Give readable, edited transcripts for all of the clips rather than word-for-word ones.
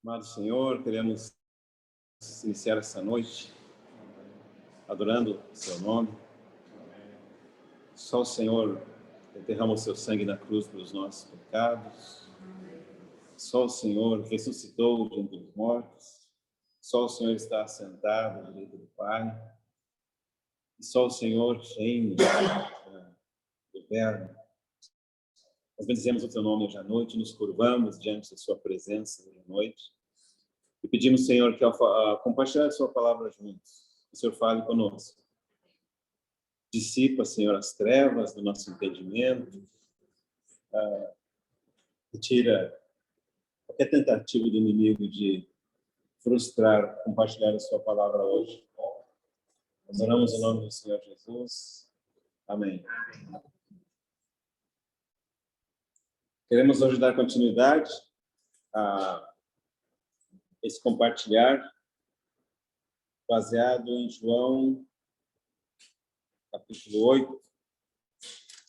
Amado Senhor, queremos iniciar essa noite adorando o seu nome. Só o Senhor derramou seu sangue na cruz pelos nossos pecados. Só o Senhor ressuscitou dentre os mortos. Só o Senhor está assentado à direita do Pai. E só o Senhor reina, governa. Nós bendizemos o teu nome hoje à noite, nos curvamos diante da sua presença hoje à noite. E pedimos, Senhor, que ao compartilhar a sua palavra juntos, o Senhor fale conosco. Dissipa, Senhor, as trevas do nosso entendimento. Retira qualquer tentativa do inimigo de frustrar, compartilhar a sua palavra hoje. Nós oramos em nome do Senhor Jesus. Amém. Queremos hoje dar continuidade a esse compartilhar baseado em João, capítulo 8,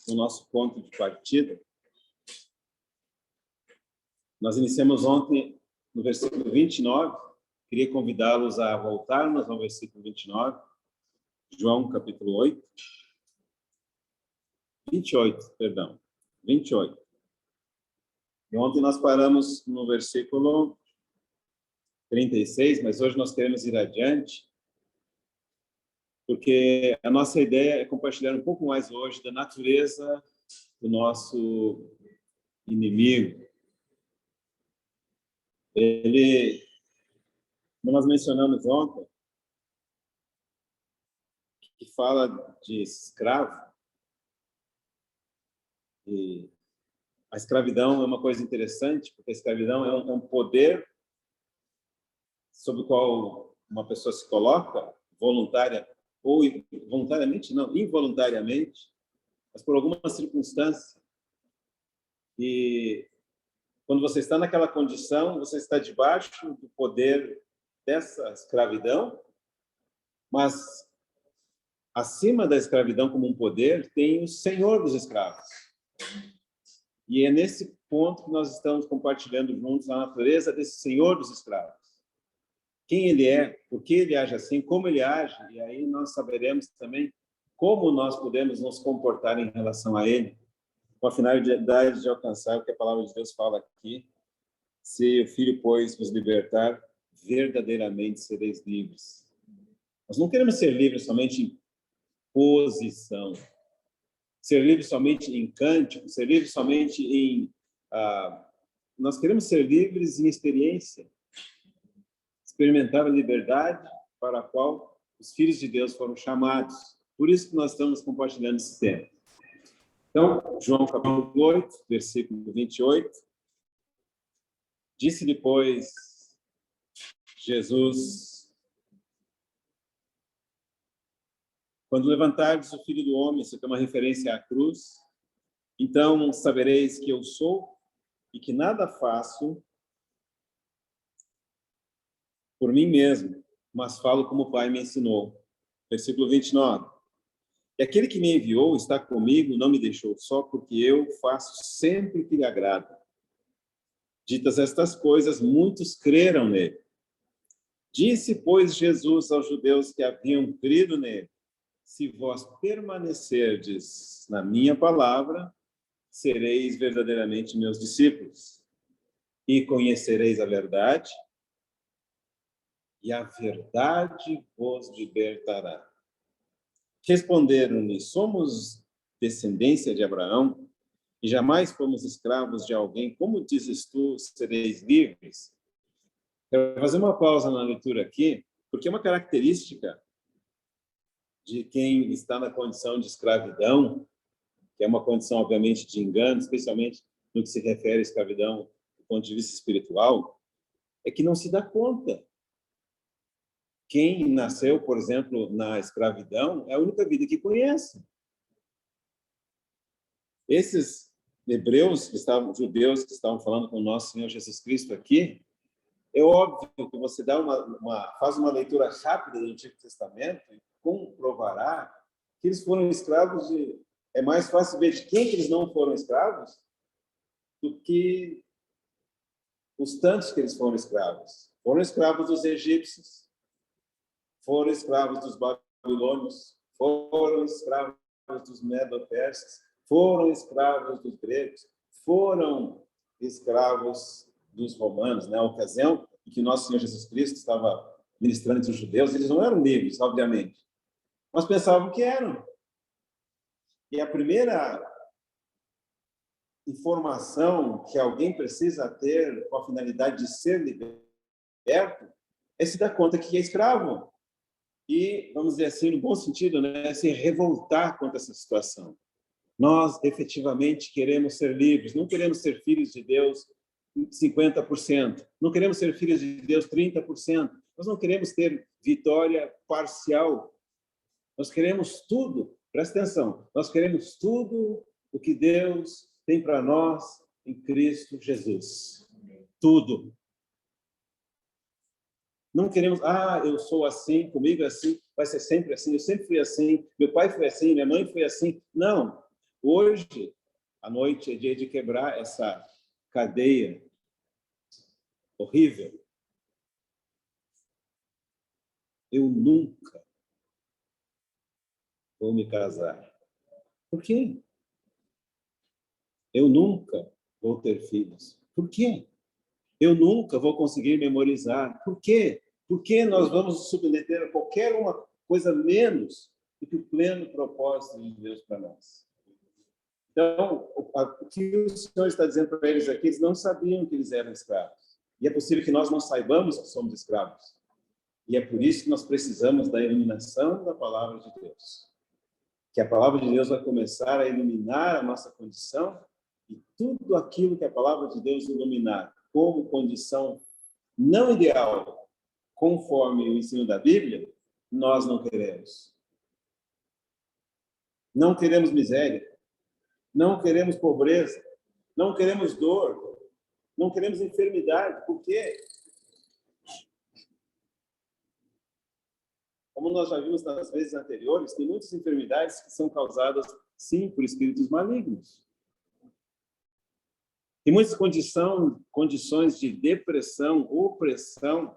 no nosso ponto de partida. Nós iniciamos ontem no versículo 29. Queria convidá-los a voltarmos ao versículo 29, João, capítulo 8. 28. E ontem nós paramos no versículo 36, mas hoje nós queremos ir adiante, porque a nossa ideia é compartilhar um pouco mais hoje da natureza do nosso inimigo. Como nós mencionamos ontem, que fala de escravo, e a escravidão é uma coisa interessante, porque a escravidão é um poder sobre o qual uma pessoa se coloca, voluntária ou voluntariamente, não, involuntariamente, mas por alguma circunstância. E quando você está naquela condição, você está debaixo do poder dessa escravidão, mas acima da escravidão como um poder, tem o Senhor dos escravos. E é nesse ponto que nós estamos compartilhando juntos a natureza desse Senhor dos escravos. Quem ele é, por que ele age assim, como ele age, e aí nós saberemos também como nós podemos nos comportar em relação a ele, com a finalidade de alcançar o que a palavra de Deus fala aqui: se o Filho, pois, vos libertar, verdadeiramente sereis livres. Nós não queremos ser livres somente em posição, ser livres somente em cântico, ser livres somente em... nós queremos ser livres em experiência, experimentar a liberdade para a qual os filhos de Deus foram chamados. Por isso que nós estamos compartilhando esse tema. Então, João capítulo 8, versículo 28. Disse depois Jesus: quando levantardes o Filho do Homem, isso é uma referência à cruz, então sabereis que eu sou e que nada faço por mim mesmo, mas falo como o Pai me ensinou. Versículo 29. E aquele que me enviou está comigo, não me deixou só, porque eu faço sempre o que lhe agrada. Ditas estas coisas, muitos creram nele. Disse, pois, Jesus aos judeus que haviam crido nele: se vós permanecerdes na minha palavra, sereis verdadeiramente meus discípulos, e conhecereis a verdade, e a verdade vos libertará. Responderam-lhe: somos descendência de Abraão, e jamais fomos escravos de alguém. Como dizes tu, sereis livres? Quero fazer uma pausa na leitura aqui, porque é uma característica de quem está na condição de escravidão, que é uma condição, obviamente, de engano, especialmente no que se refere à escravidão do ponto de vista espiritual, é que não se dá conta. Quem nasceu, por exemplo, na escravidão, é a única vida que conhece. Esses hebreus, judeus que estavam falando com o nosso Senhor Jesus Cristo aqui, é óbvio que você faz uma leitura rápida do Antigo Testamento e comprovará que eles foram escravos de... É mais fácil ver de quem que eles não foram escravos do que os tantos que eles foram escravos. Foram escravos dos egípcios, foram escravos dos babilônios, foram escravos dos medo-persas, foram escravos dos gregos, foram escravos dos romanos. Na ocasião em que nosso Senhor Jesus Cristo estava ministrando entre os judeus, eles não eram livres, obviamente, mas pensavam que eram. E a primeira informação que alguém precisa ter com a finalidade de ser liberto é se dar conta que é escravo. E, vamos dizer assim, no bom sentido, né, se revoltar contra essa situação. Nós, efetivamente, queremos ser livres, não queremos ser filhos de Deus 50%, não queremos ser filhos de Deus 30%, nós não queremos ter vitória parcial, nós queremos tudo, presta atenção, nós queremos tudo o que Deus tem para nós em Cristo Jesus. Tudo. Não queremos, eu sou assim, comigo é assim, vai ser sempre assim, eu sempre fui assim, meu pai foi assim, minha mãe foi assim. Não. Hoje, à noite, é dia de quebrar essa cadeia horrível. Eu nunca vou me casar. Por quê? Eu nunca vou ter filhos. Por quê? Eu nunca vou conseguir memorizar. Por quê? Por que nós vamos nos submeter a qualquer uma coisa menos do que o pleno propósito de Deus para nós? Então, o que o Senhor está dizendo para eles aqui, eles não sabiam que eles eram escravos. E é possível que nós não saibamos que somos escravos. E é por isso que nós precisamos da iluminação da palavra de Deus. Que a palavra de Deus vai começar a iluminar a nossa condição, e tudo aquilo que a palavra de Deus iluminar como condição não ideal, conforme o ensino da Bíblia, nós não queremos. Não queremos miséria, não queremos pobreza, não queremos dor, não queremos enfermidade. Por quê? Como nós já vimos nas vezes anteriores, tem muitas enfermidades que são causadas, sim, por espíritos malignos. Tem muitas condições de depressão, opressão,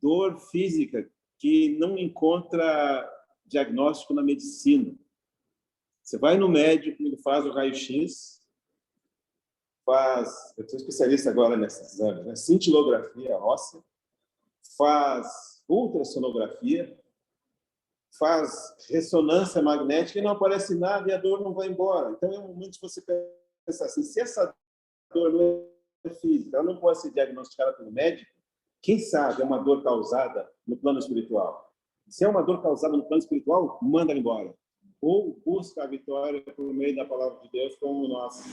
dor física que não encontra diagnóstico na medicina. Você vai no médico, ele faz o raio-x, eu sou especialista agora nesses exames, né? Cintilografia óssea, faz ultrassonografia, faz ressonância magnética e não aparece nada e a dor não vai embora. Então, é um momento de você pensar assim, se essa dor não é física, ela não pode ser diagnosticada pelo médico, quem sabe é uma dor causada no plano espiritual. Se é uma dor causada no plano espiritual, manda ela embora. Ou busca a vitória por meio da palavra de Deus, como nós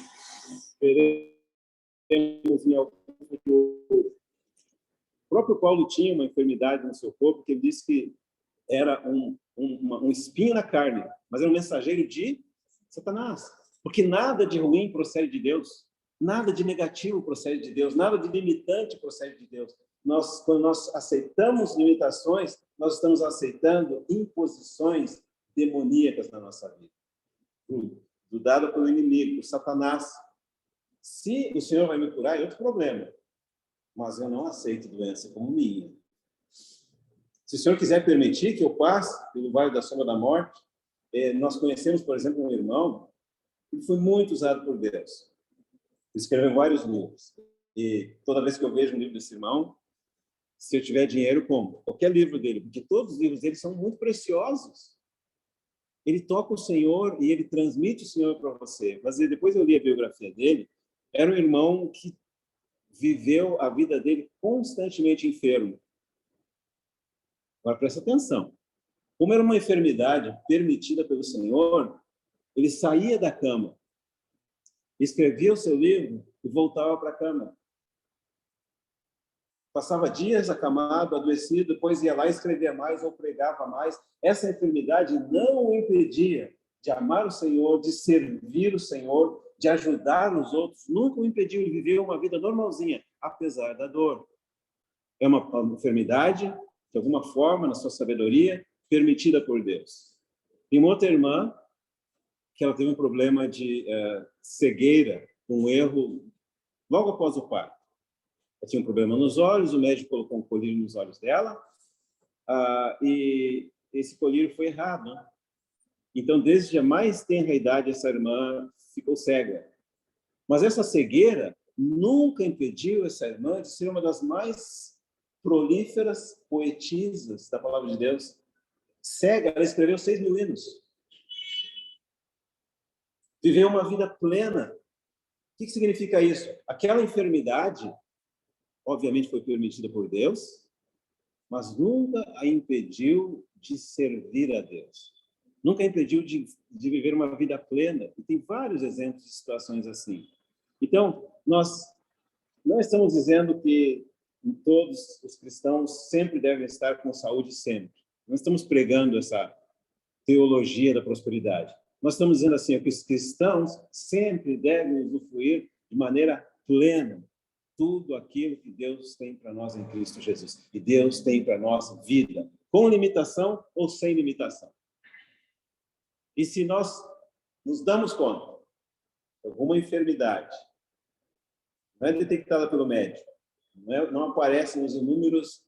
veremos em algum futuro. O próprio Paulo tinha uma enfermidade no seu corpo, que ele disse que era um espinho na carne, mas era um mensageiro de Satanás. Porque nada de ruim procede de Deus, nada de negativo procede de Deus, nada de limitante procede de Deus. Quando nós aceitamos limitações, nós estamos aceitando imposições demoníacas na nossa vida. Tudo dado pelo inimigo, por Satanás. Se o Senhor vai me curar, é outro problema. Mas eu não aceito doença como minha. Se o Senhor quiser permitir que eu passe pelo vale da sombra da morte, nós conhecemos, por exemplo, um irmão que foi muito usado por Deus. Ele escreveu vários livros. E toda vez que eu vejo um livro desse irmão, se eu tiver dinheiro, compro qualquer livro dele, porque todos os livros dele são muito preciosos. Ele toca o Senhor e ele transmite o Senhor para você. Mas depois eu li a biografia dele, era um irmão que viveu a vida dele constantemente enfermo. Agora, presta atenção. Como era uma enfermidade permitida pelo Senhor, ele saía da cama, escrevia o seu livro e voltava para a cama. Passava dias acamado, adoecido, depois ia lá e escrevia mais ou pregava mais. Essa enfermidade não o impedia de amar o Senhor, de servir o Senhor, de ajudar os outros. Nunca o impediu de viver uma vida normalzinha, apesar da dor. É uma enfermidade, de alguma forma, na sua sabedoria, permitida por Deus. Tem uma outra irmã que ela teve um problema de cegueira, um erro logo após o parto. Ela tinha um problema nos olhos, o médico colocou um colírio nos olhos dela, e esse colírio foi errado. Então, desde a mais tenra idade, essa irmã ficou cega. Mas essa cegueira nunca impediu essa irmã de ser uma das mais prolíferas poetisas da palavra de Deus. Cega, ela escreveu 6.000 hinos. Viveu uma vida plena. O que significa isso? Aquela enfermidade, obviamente, foi permitida por Deus, mas nunca a impediu de servir a Deus. Nunca a impediu de viver uma vida plena. E tem vários exemplos de situações assim. Então, nós não estamos dizendo que todos os cristãos sempre devem estar com saúde sempre. Não estamos pregando essa teologia da prosperidade. Nós estamos dizendo assim, que os cristãos sempre devem usufruir de maneira plena tudo aquilo que Deus tem para nós em Cristo Jesus. E Deus tem para nós vida, com limitação ou sem limitação. E se nós nos damos conta de alguma enfermidade, não é detectada pelo médico, não aparece nos inúmeros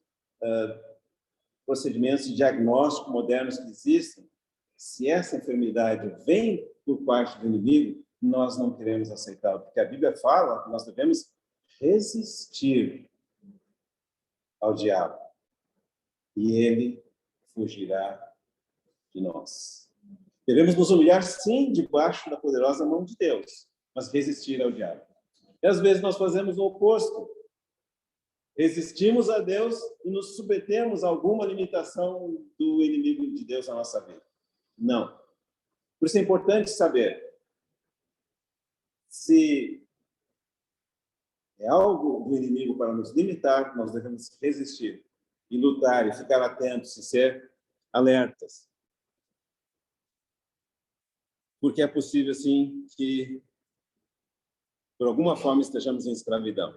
procedimentos de diagnóstico modernos que existem, se essa enfermidade vem por parte do inimigo, nós não queremos aceitá-la, porque a Bíblia fala que nós devemos resistir ao diabo e ele fugirá de nós. Devemos nos humilhar, sim, debaixo da poderosa mão de Deus, mas resistir ao diabo. E às vezes nós fazemos o oposto. Resistimos a Deus e nos submetemos a alguma limitação do inimigo de Deus na nossa vida. Não. Por isso é importante saber se é algo do inimigo para nos limitar, nós devemos resistir e lutar e ficar atentos e ser alertas. Porque é possível, sim, que por alguma forma estejamos em escravidão.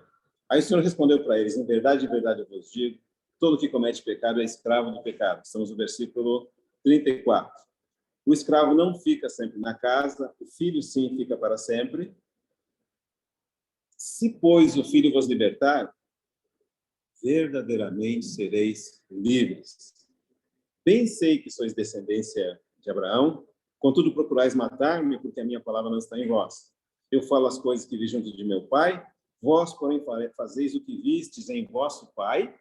Aí o Senhor respondeu para eles: em verdade eu vos digo, todo que comete pecado é escravo do pecado. Estamos no versículo 34. O escravo não fica sempre na casa, o filho sim fica para sempre. Se, pois, o filho vos libertar, verdadeiramente sereis livres. Bem sei que sois descendência de Abraão, contudo procurais matar-me, porque a minha palavra não está em vós. Eu falo as coisas que vi junto de meu pai, vós, porém, fazeis o que vistes em vosso pai.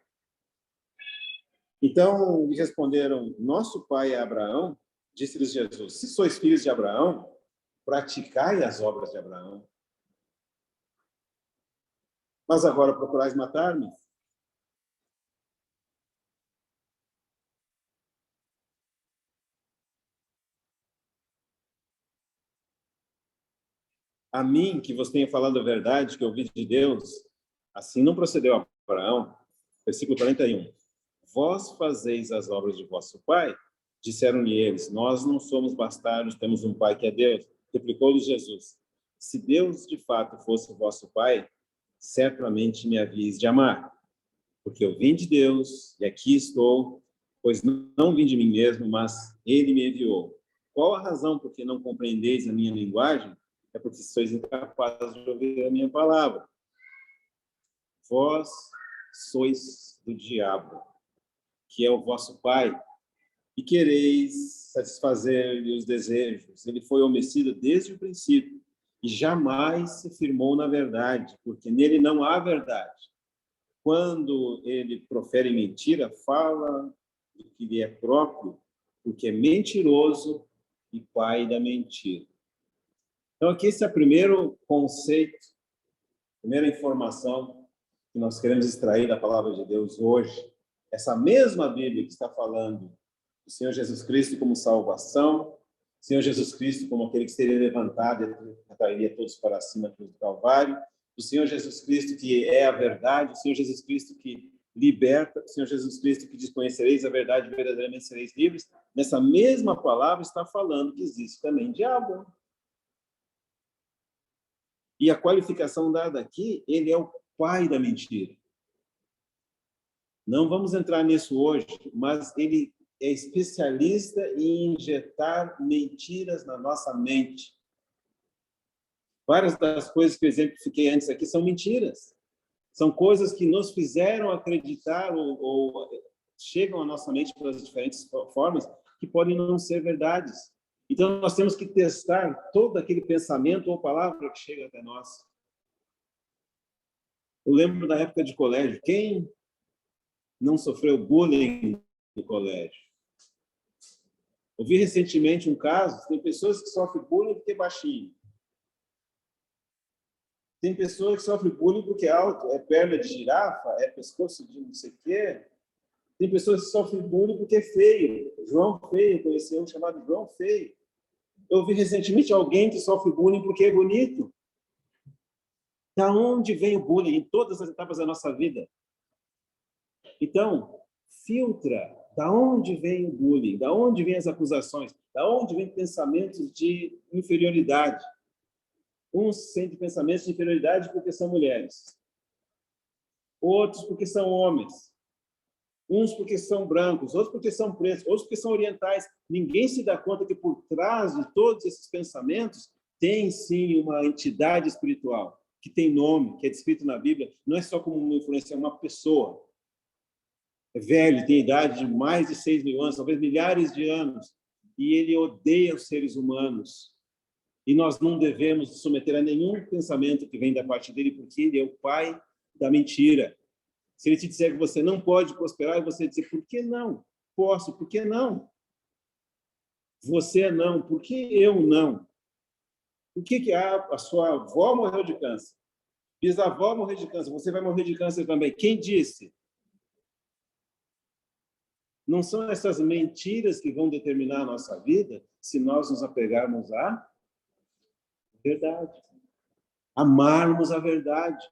Então lhe responderam: nosso pai é Abraão. Disse-lhes Jesus: se sois filhos de Abraão, praticai as obras de Abraão. Mas agora procurais matar-me? A mim, que vos tenho falado a verdade, que ouvi de Deus, assim não procedeu Abraão. Versículo 41. Vós fazeis as obras de vosso pai? Disseram-lhe eles: nós não somos bastardos, temos um pai que é Deus. Replicou-lhe Jesus: se Deus de fato fosse vosso pai, certamente me havíeis de amar, porque eu vim de Deus e aqui estou, pois não vim de mim mesmo, mas ele me enviou. Qual a razão por que não compreendeis a minha linguagem? É porque sois incapazes de ouvir a minha palavra. Vós sois do diabo, que é o vosso pai, e quereis satisfazer-lhe os desejos. Ele foi homicida desde o princípio e jamais se firmou na verdade, porque nele não há verdade. Quando ele profere mentira, fala do que lhe é próprio, porque é mentiroso e pai da mentira. Então, aqui esse é o primeiro conceito, a primeira informação que nós queremos extrair da palavra de Deus hoje. Essa mesma Bíblia que está falando do Senhor Jesus Cristo como salvação, Senhor Jesus Cristo como aquele que seria levantado e atrairia todos para cima da cruz do Calvário, o Senhor Jesus Cristo que é a verdade, o Senhor Jesus Cristo que liberta, o Senhor Jesus Cristo que diz: conhecereis a verdade, verdadeiramente sereis livres. Nessa mesma palavra está falando que existe também diabo. E a qualificação dada aqui, ele é o pai da mentira. Não vamos entrar nisso hoje, mas ele é especialista em injetar mentiras na nossa mente. Várias das coisas que eu exemplifiquei antes aqui são mentiras. São coisas que nos fizeram acreditar ou chegam à nossa mente pelas diferentes formas que podem não ser verdades. Então, nós temos que testar todo aquele pensamento ou palavra que chega até nós. Eu lembro da época de colégio. Quem não sofreu bullying no colégio? Eu vi recentemente um caso, tem pessoas que sofrem bullying porque é baixinho. Tem pessoas que sofrem bullying porque é alto, é perna de girafa, é pescoço de não sei o quê. Tem pessoas que sofrem bullying porque é feio. João Feio, conheci um chamado João Feio. Eu vi recentemente alguém que sofre bullying porque é bonito. Da onde vem o bullying em todas as etapas da nossa vida? Então, filtra. Da onde vem o bullying? Da onde vem as acusações? Da onde vem pensamentos de inferioridade? Uns sentem pensamentos de inferioridade porque são mulheres. Outros porque são homens. Uns porque são brancos, outros porque são pretos, outros porque são orientais. Ninguém se dá conta que por trás de todos esses pensamentos tem sim uma entidade espiritual, que tem nome, que é descrito na Bíblia. Não é só como uma influência, é uma pessoa. É velho, tem idade de mais de 6.000 anos, talvez milhares de anos. E ele odeia os seres humanos. E nós não devemos nos submeter a nenhum pensamento que vem da parte dele, porque ele é o pai da mentira. Se ele te disser que você não pode prosperar, e você dizer, por que não? Posso, por que não? Você não, por que eu não? Por que a sua avó morreu de câncer? Bisavó morreu de câncer, você vai morrer de câncer também. Quem disse? Não são essas mentiras que vão determinar a nossa vida se nós nos apegarmos à verdade. Amarmos a verdade.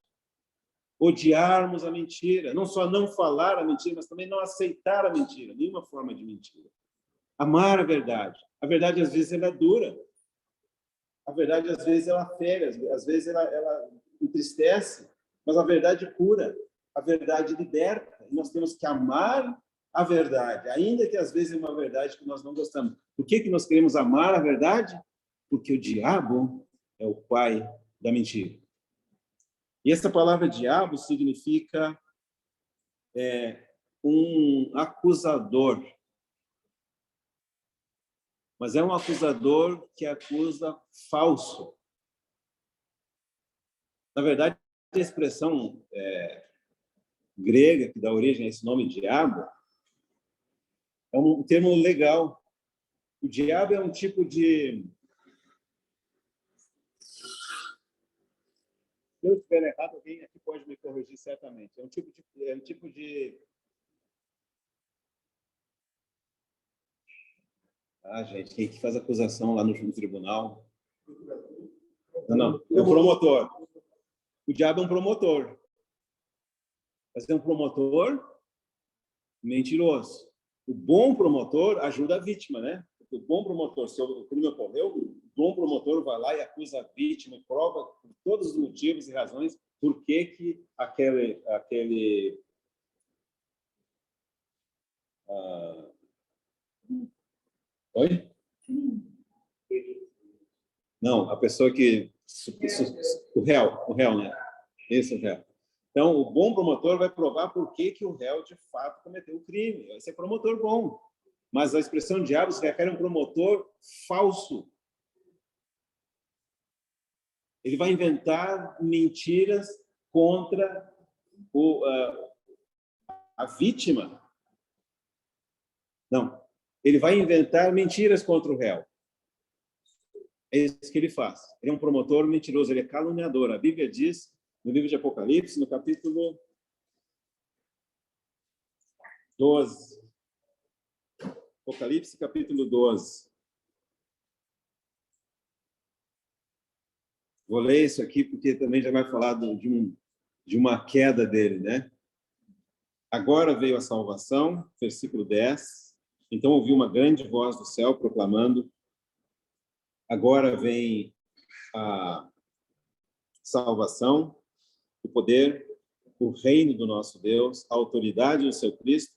Odiarmos a mentira. Não só não falar a mentira, mas também não aceitar a mentira. Nenhuma forma de mentira. Amar a verdade. A verdade, às vezes, ela é dura. A verdade, às vezes, ela fere. Às vezes, ela entristece. Mas a verdade cura. A verdade liberta. E nós temos que amar a verdade, ainda que às vezes é uma verdade que nós não gostamos. Por que nós queremos amar a verdade? Porque o diabo é o pai da mentira. E essa palavra diabo significa um acusador. Mas é um acusador que acusa falso. Na verdade, a expressão grega que dá origem a esse nome diabo é um termo legal. O diabo é um tipo de... Se eu estiver errado, alguém aqui pode me corrigir certamente. É um tipo de... Ah, gente, quem que faz acusação lá no tribunal? Não, é um promotor. O diabo é um promotor. Mas é um promotor mentiroso. O bom promotor ajuda a vítima, né? Porque o bom promotor, se o crime ocorreu, o bom promotor vai lá e acusa a vítima e prova por todos os motivos e razões por que aquele Oi? Não, a pessoa que... O réu, né? Esse é o réu. Então, o bom promotor vai provar por que o réu, de fato, cometeu o crime. Esse é promotor bom. Mas a expressão diabo se refere a um promotor falso. Ele vai inventar mentiras contra a vítima. Não. Ele vai inventar mentiras contra o réu. É isso que ele faz. Ele é um promotor mentiroso, ele é caluniador. A Bíblia diz, no livro de Apocalipse, no capítulo 12. Apocalipse, capítulo 12. Vou ler isso aqui, porque também já vai falar de uma queda dele, né? Agora veio a salvação, versículo 10. Então ouvi uma grande voz do céu proclamando: agora vem a salvação, o poder, o reino do nosso Deus, a autoridade do seu Cristo,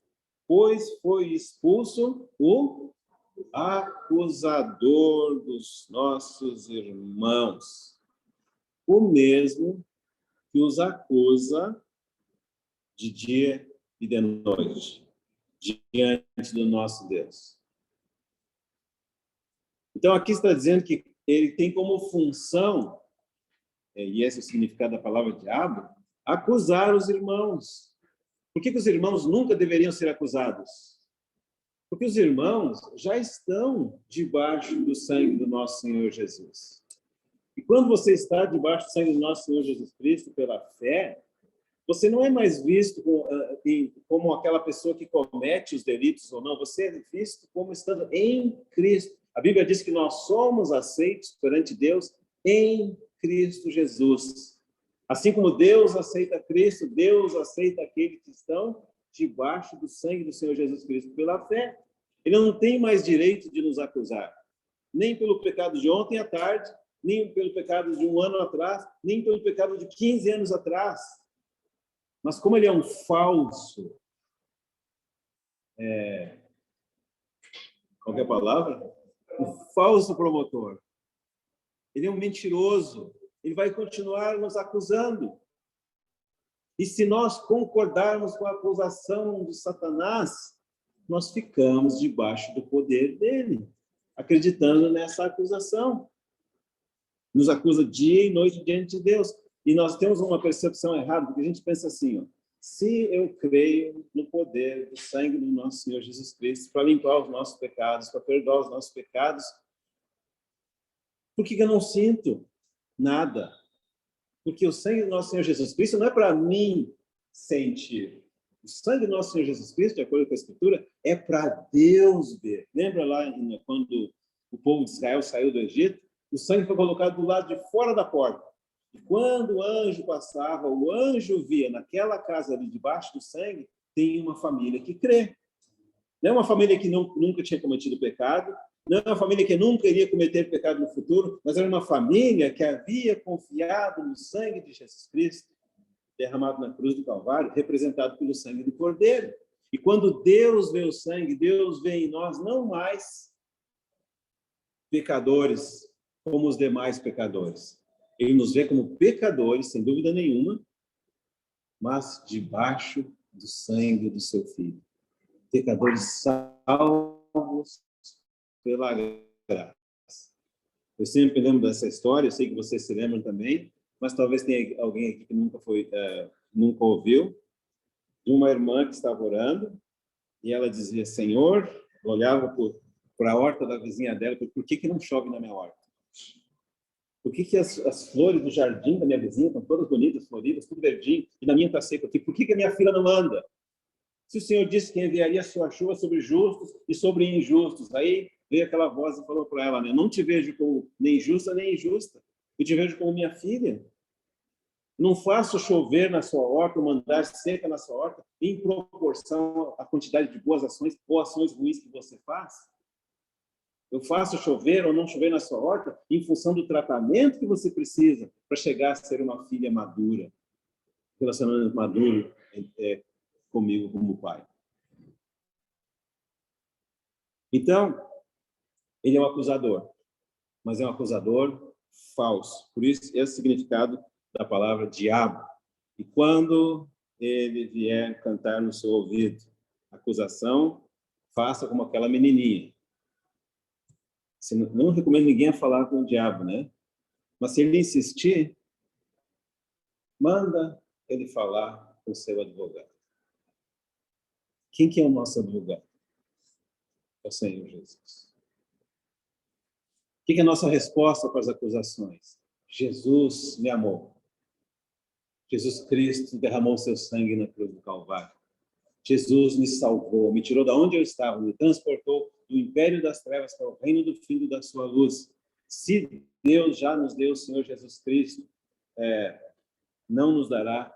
pois foi expulso o acusador dos nossos irmãos, o mesmo que os acusa de dia e de noite, diante do nosso Deus. Então, aqui está dizendo que ele tem como função, e esse é o significado da palavra diabo, acusar os irmãos. Por que os irmãos nunca deveriam ser acusados? Porque os irmãos já estão debaixo do sangue do nosso Senhor Jesus. E quando você está debaixo do sangue do nosso Senhor Jesus Cristo pela fé, você não é mais visto como aquela pessoa que comete os delitos ou não, você é visto como estando em Cristo. A Bíblia diz que nós somos aceitos perante Deus em Cristo Jesus. Assim como Deus aceita Cristo, Deus aceita aqueles que estão debaixo do sangue do Senhor Jesus Cristo pela fé. Ele não tem mais direito de nos acusar, nem pelo pecado de ontem à tarde, nem pelo pecado de um ano atrás, nem pelo pecado de 15 anos atrás. Mas como ele é um falso, qual que é a palavra? Um falso promotor. Ele é um mentiroso. Ele vai continuar nos acusando. E se nós concordarmos com a acusação de Satanás, nós ficamos debaixo do poder dele, acreditando nessa acusação. Nos acusa dia e noite diante de Deus. E nós temos uma percepção errada, porque a gente pensa assim, ó, se eu creio no poder do sangue do nosso Senhor Jesus Cristo para limpar os nossos pecados, para perdoar os nossos pecados, por que eu não sinto nada? Porque o sangue do nosso Senhor Jesus Cristo não é para mim sentir. O sangue do nosso Senhor Jesus Cristo, de acordo com a Escritura, é para Deus ver. Lembra lá quando o povo de Israel saiu do Egito? O sangue foi colocado do lado de fora da porta. E quando o anjo passava, o anjo via naquela casa ali debaixo do sangue, tem uma família que crê. Não é uma família que nunca tinha cometido pecado, não é uma família que nunca iria cometer pecado no futuro, mas era uma família que havia confiado no sangue de Jesus Cristo, derramado na cruz do Calvário, representado pelo sangue do Cordeiro. E quando Deus vê o sangue, Deus vê em nós não mais pecadores como os demais pecadores. Ele nos vê como pecadores, sem dúvida nenhuma, mas debaixo do sangue do seu Filho. Pecadores salvos pela graça. Eu sempre lembro dessa história, eu sei que vocês se lembram também, mas talvez tenha alguém aqui que nunca ouviu, de uma irmã que estava orando, e ela dizia, Senhor, olhava para a horta da vizinha dela, por que não chove na minha horta? Por que as flores do jardim da minha vizinha estão todas bonitas, floridas, tudo verdinho, e na minha está seco aqui? Por que a minha filha não anda? Se o Senhor disse que enviaria a sua chuva sobre justos e sobre injustos, aí veio aquela voz e falou para ela, né? Não te vejo como nem justa nem injusta, eu te vejo como minha filha. Não faço chover na sua horta, mandar seca na sua horta, em proporção à quantidade de boas ações ou ações ruins que você faz. Eu faço chover ou não chover na sua horta em função do tratamento que você precisa para chegar a ser uma filha madura, relacionamento maduro comigo como pai. Então, ele é um acusador, mas é um acusador falso. Por isso, esse é o significado da palavra diabo. E quando ele vier cantar no seu ouvido acusação, faça como aquela menininha. Não recomendo ninguém a falar com o diabo, né? Mas se ele insistir, manda ele falar com o seu advogado. Quem que é o nosso advogado? É o Senhor Jesus. O que é a nossa resposta para as acusações? Jesus me amou. Jesus Cristo derramou seu sangue na cruz do Calvário. Jesus me salvou, me tirou da onde eu estava, me transportou do império das trevas para o reino do Filho da sua luz. Se Deus já nos deu o Senhor Jesus Cristo, não nos dará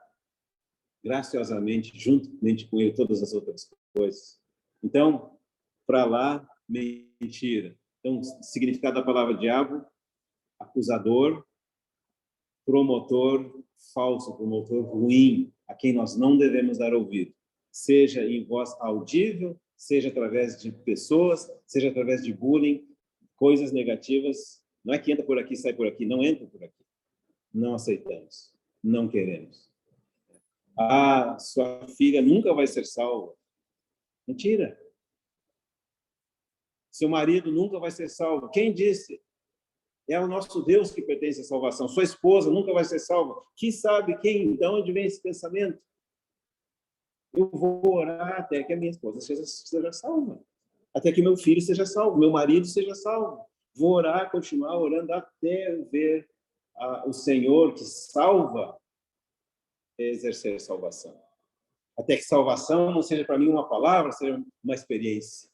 graciosamente, juntamente com ele, todas as outras coisas. Então, para lá, mentira. Então, significado da palavra diabo, acusador, promotor falso, promotor ruim, a quem nós não devemos dar ouvido. Seja em voz audível, seja através de pessoas, seja através de bullying, coisas negativas. Não é que entra por aqui, sai por aqui. Não entra por aqui. Não aceitamos. Não queremos. Ah, sua filha nunca vai ser salva. Mentira. Seu marido nunca vai ser salvo. Quem disse? É o nosso Deus que pertence à salvação. Sua esposa nunca vai ser salva. Quem sabe quem? De onde vem esse pensamento? Eu vou orar até que a minha esposa seja salva. Até que meu filho seja salvo. Meu marido seja salvo. Vou orar, continuar orando até eu ver o Senhor que salva exercer salvação. Até que salvação não seja para mim uma palavra, seja uma experiência.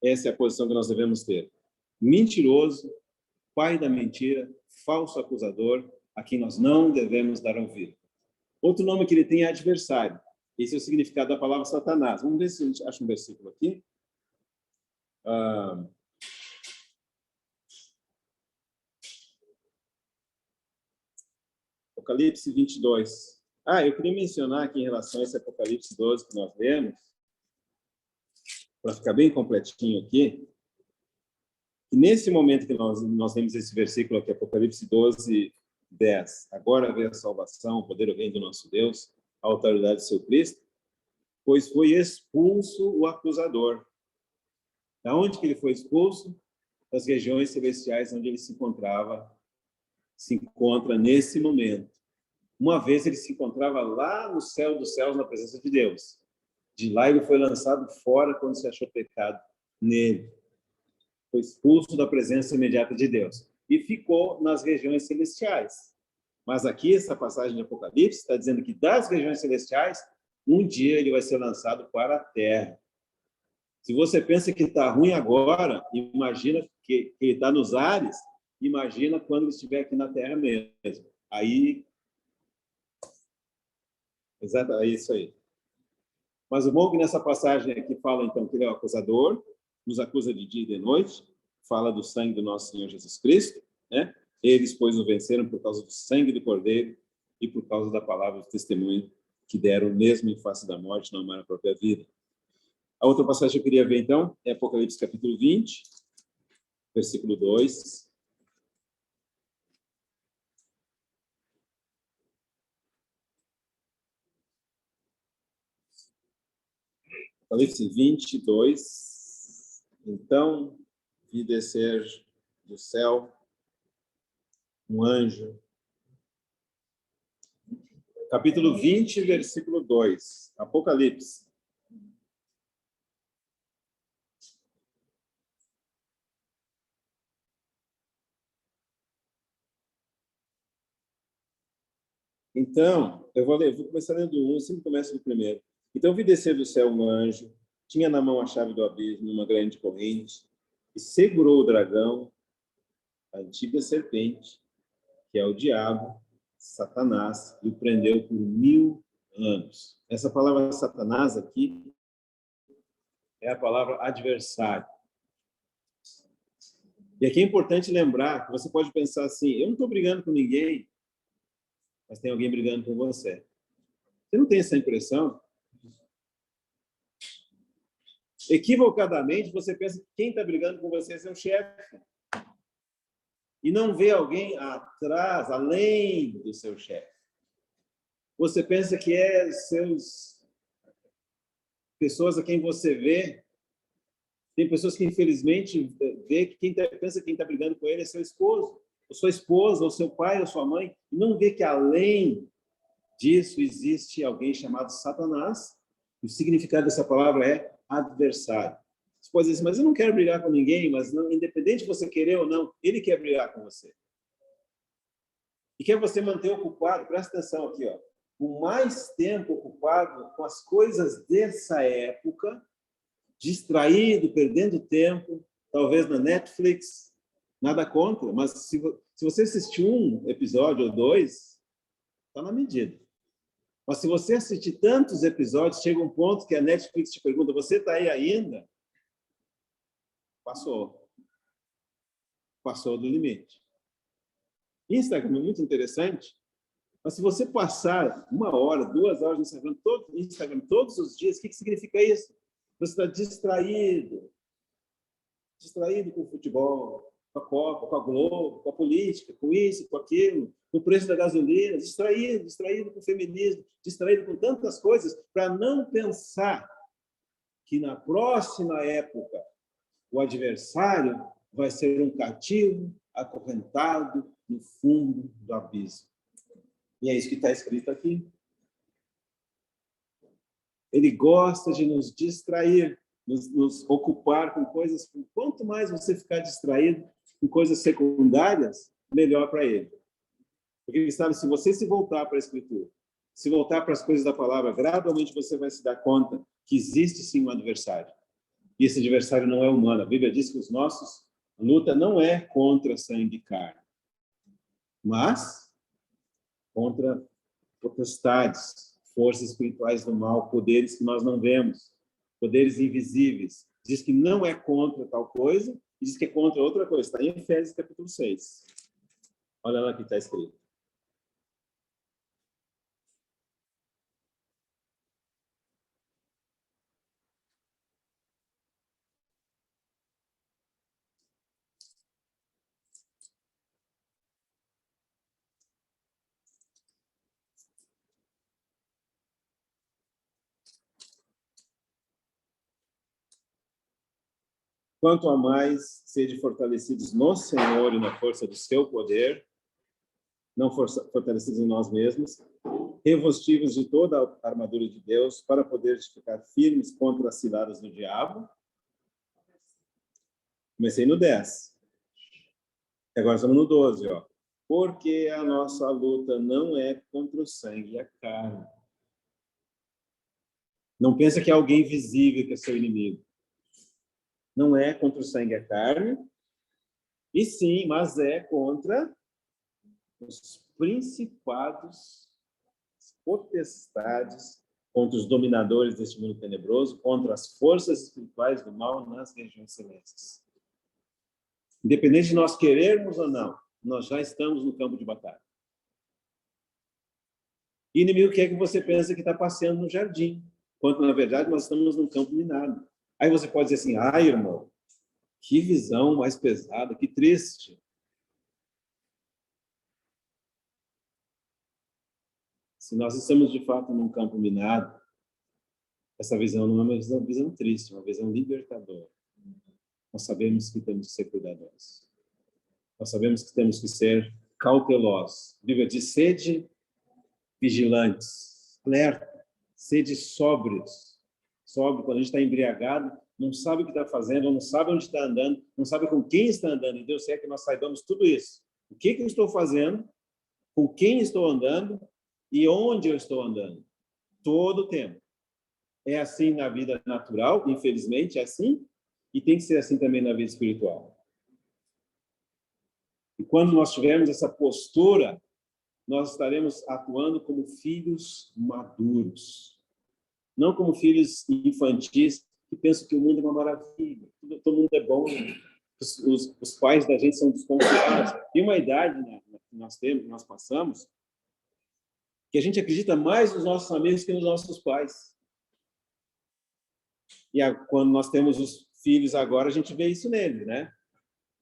Essa é a posição que nós devemos ter. Mentiroso, pai da mentira, falso acusador, a quem nós não devemos dar ouvido. Outro nome que ele tem é adversário. Esse é o significado da palavra Satanás. Vamos ver se a gente acha um versículo aqui. Apocalipse 22. Eu queria mencionar aqui em relação a esse Apocalipse 12 que nós lemos, para ficar bem completinho aqui, que nesse momento que nós lemos esse versículo aqui, Apocalipse 12, 10, agora vê a salvação, o poder do reino do nosso Deus, a autoridade do seu Cristo, pois foi expulso o acusador. Da onde que ele foi expulso? Das regiões celestiais onde ele se encontra nesse momento. Uma vez ele se encontrava lá no céu dos céus, na presença de Deus. De lá ele foi lançado fora quando se achou pecado nele. Foi expulso da presença imediata de Deus. E ficou nas regiões celestiais. Mas aqui, essa passagem de Apocalipse está dizendo que das regiões celestiais, um dia ele vai ser lançado para a terra. Se você pensa que está ruim agora, imagina que ele está nos ares, imagina quando ele estiver aqui na terra mesmo. Aí, exato, é isso aí. Mas o bom é que nessa passagem aqui fala, então, que ele é o acusador, nos acusa de dia e de noite, fala do sangue do nosso Senhor Jesus Cristo, né? Eles, pois, o venceram por causa do sangue do Cordeiro e por causa da palavra do testemunho que deram mesmo em face da morte, não amaram a própria vida. A outra passagem que eu queria ver, então, é Apocalipse capítulo 20, versículo 2. Apocalipse 22. Então, vi descer do céu um anjo. Capítulo 20, versículo 2. Apocalipse. Então, eu vou começar lendo do 1, sempre começa do primeiro. Então, vi descer do céu um anjo, tinha na mão a chave do abismo, uma grande corrente, e segurou o dragão, a antiga serpente, que é o diabo, Satanás, e o prendeu por 1000 anos. Essa palavra Satanás aqui é a palavra adversário. E aqui é importante lembrar que você pode pensar assim, eu não estou brigando com ninguém, mas tem alguém brigando com você. Você não tem essa impressão? Equivocadamente, você pensa que quem está brigando com você é seu chefe. E não vê alguém atrás, além do seu chefe. Você pensa que é pessoas a quem você vê. Tem pessoas que, infelizmente, vê que pensa que quem está brigando com ele é seu esposo, ou sua esposa, ou seu pai, ou sua mãe. E não vê que, além disso, existe alguém chamado Satanás. O significado dessa palavra é adversário. Você pode dizer assim, mas eu não quero brigar com ninguém, mas não, independente de você querer ou não, ele quer brigar com você. E quer você manter ocupado, presta atenção aqui, ó, o mais tempo ocupado com as coisas dessa época, distraído, perdendo tempo, talvez na Netflix, nada contra, mas se você assistir um episódio ou dois, está na medida. Mas se você assistir tantos episódios, chega um ponto que a Netflix te pergunta, você está aí ainda? Passou. Passou do limite. Instagram é muito interessante, mas se você passar 1 hora, 2 horas no Instagram todos os dias, o que significa isso? Você está distraído com o futebol, com a Copa, com a Globo, com a política, com isso, com aquilo, o preço da gasolina, distraído com o feminismo, distraído com tantas coisas, para não pensar que na próxima época o adversário vai ser um cativo acorrentado no fundo do abismo. E é isso que está escrito aqui. Ele gosta de nos distrair, nos ocupar com coisas. Quanto mais você ficar distraído com coisas secundárias, melhor para ele. Porque ele sabe, se você se voltar para a Escritura, se voltar para as coisas da palavra, gradualmente você vai se dar conta que existe sim um adversário. E esse adversário não é humano. A Bíblia diz que a luta não é contra sangue e carne, mas contra potestades, forças espirituais do mal, poderes que nós não vemos, poderes invisíveis. Diz que não é contra tal coisa, e diz que é contra outra coisa. Está em Efésios capítulo 6. Olha lá o que está escrito. Quanto a mais, sede fortalecidos no Senhor e na força do seu poder, não fortalecidos em nós mesmos, revestivos de toda a armadura de Deus, para poder ficar firmes contra as ciladas do diabo. Comecei no 10. Agora estamos no 12, ó. Porque a nossa luta não é contra o sangue e a carne. Não pensa que é alguém visível que é seu inimigo. Não é contra o sangue e a carne, e sim, mas é contra os principados, as potestades, contra os dominadores deste mundo tenebroso, contra as forças espirituais do mal nas regiões celestes. Independente de nós querermos ou não, nós já estamos no campo de batalha. E o inimigo quer que você pense que está passeando no jardim, quando, na verdade, nós estamos num campo minado. Aí você pode dizer assim, irmão, que visão mais pesada, que triste. Se nós estamos, de fato, num campo minado, essa visão não é uma visão triste, é uma visão libertadora. Nós sabemos que temos que ser cuidadosos. Nós sabemos que temos que ser cautelosos. A Bíblia diz, sede vigilantes, alerta, sede sóbrios. Sóbrio, quando a gente está embriagado, não sabe o que está fazendo, não sabe onde está andando, não sabe com quem está andando. E Deus quer que nós saibamos tudo isso. O que eu estou fazendo, com quem estou andando e onde eu estou andando. Todo o tempo. É assim na vida natural, infelizmente, é assim, e tem que ser assim também na vida espiritual. E quando nós tivermos essa postura, nós estaremos atuando como filhos maduros. Não como filhos infantis que pensam que o mundo é uma maravilha, todo mundo é bom, os pais da gente são desconfiados. Tem uma idade, né, que nós temos, que nós passamos, que a gente acredita mais nos nossos amigos que nos nossos pais. E quando nós temos os filhos agora, a gente vê isso neles, né?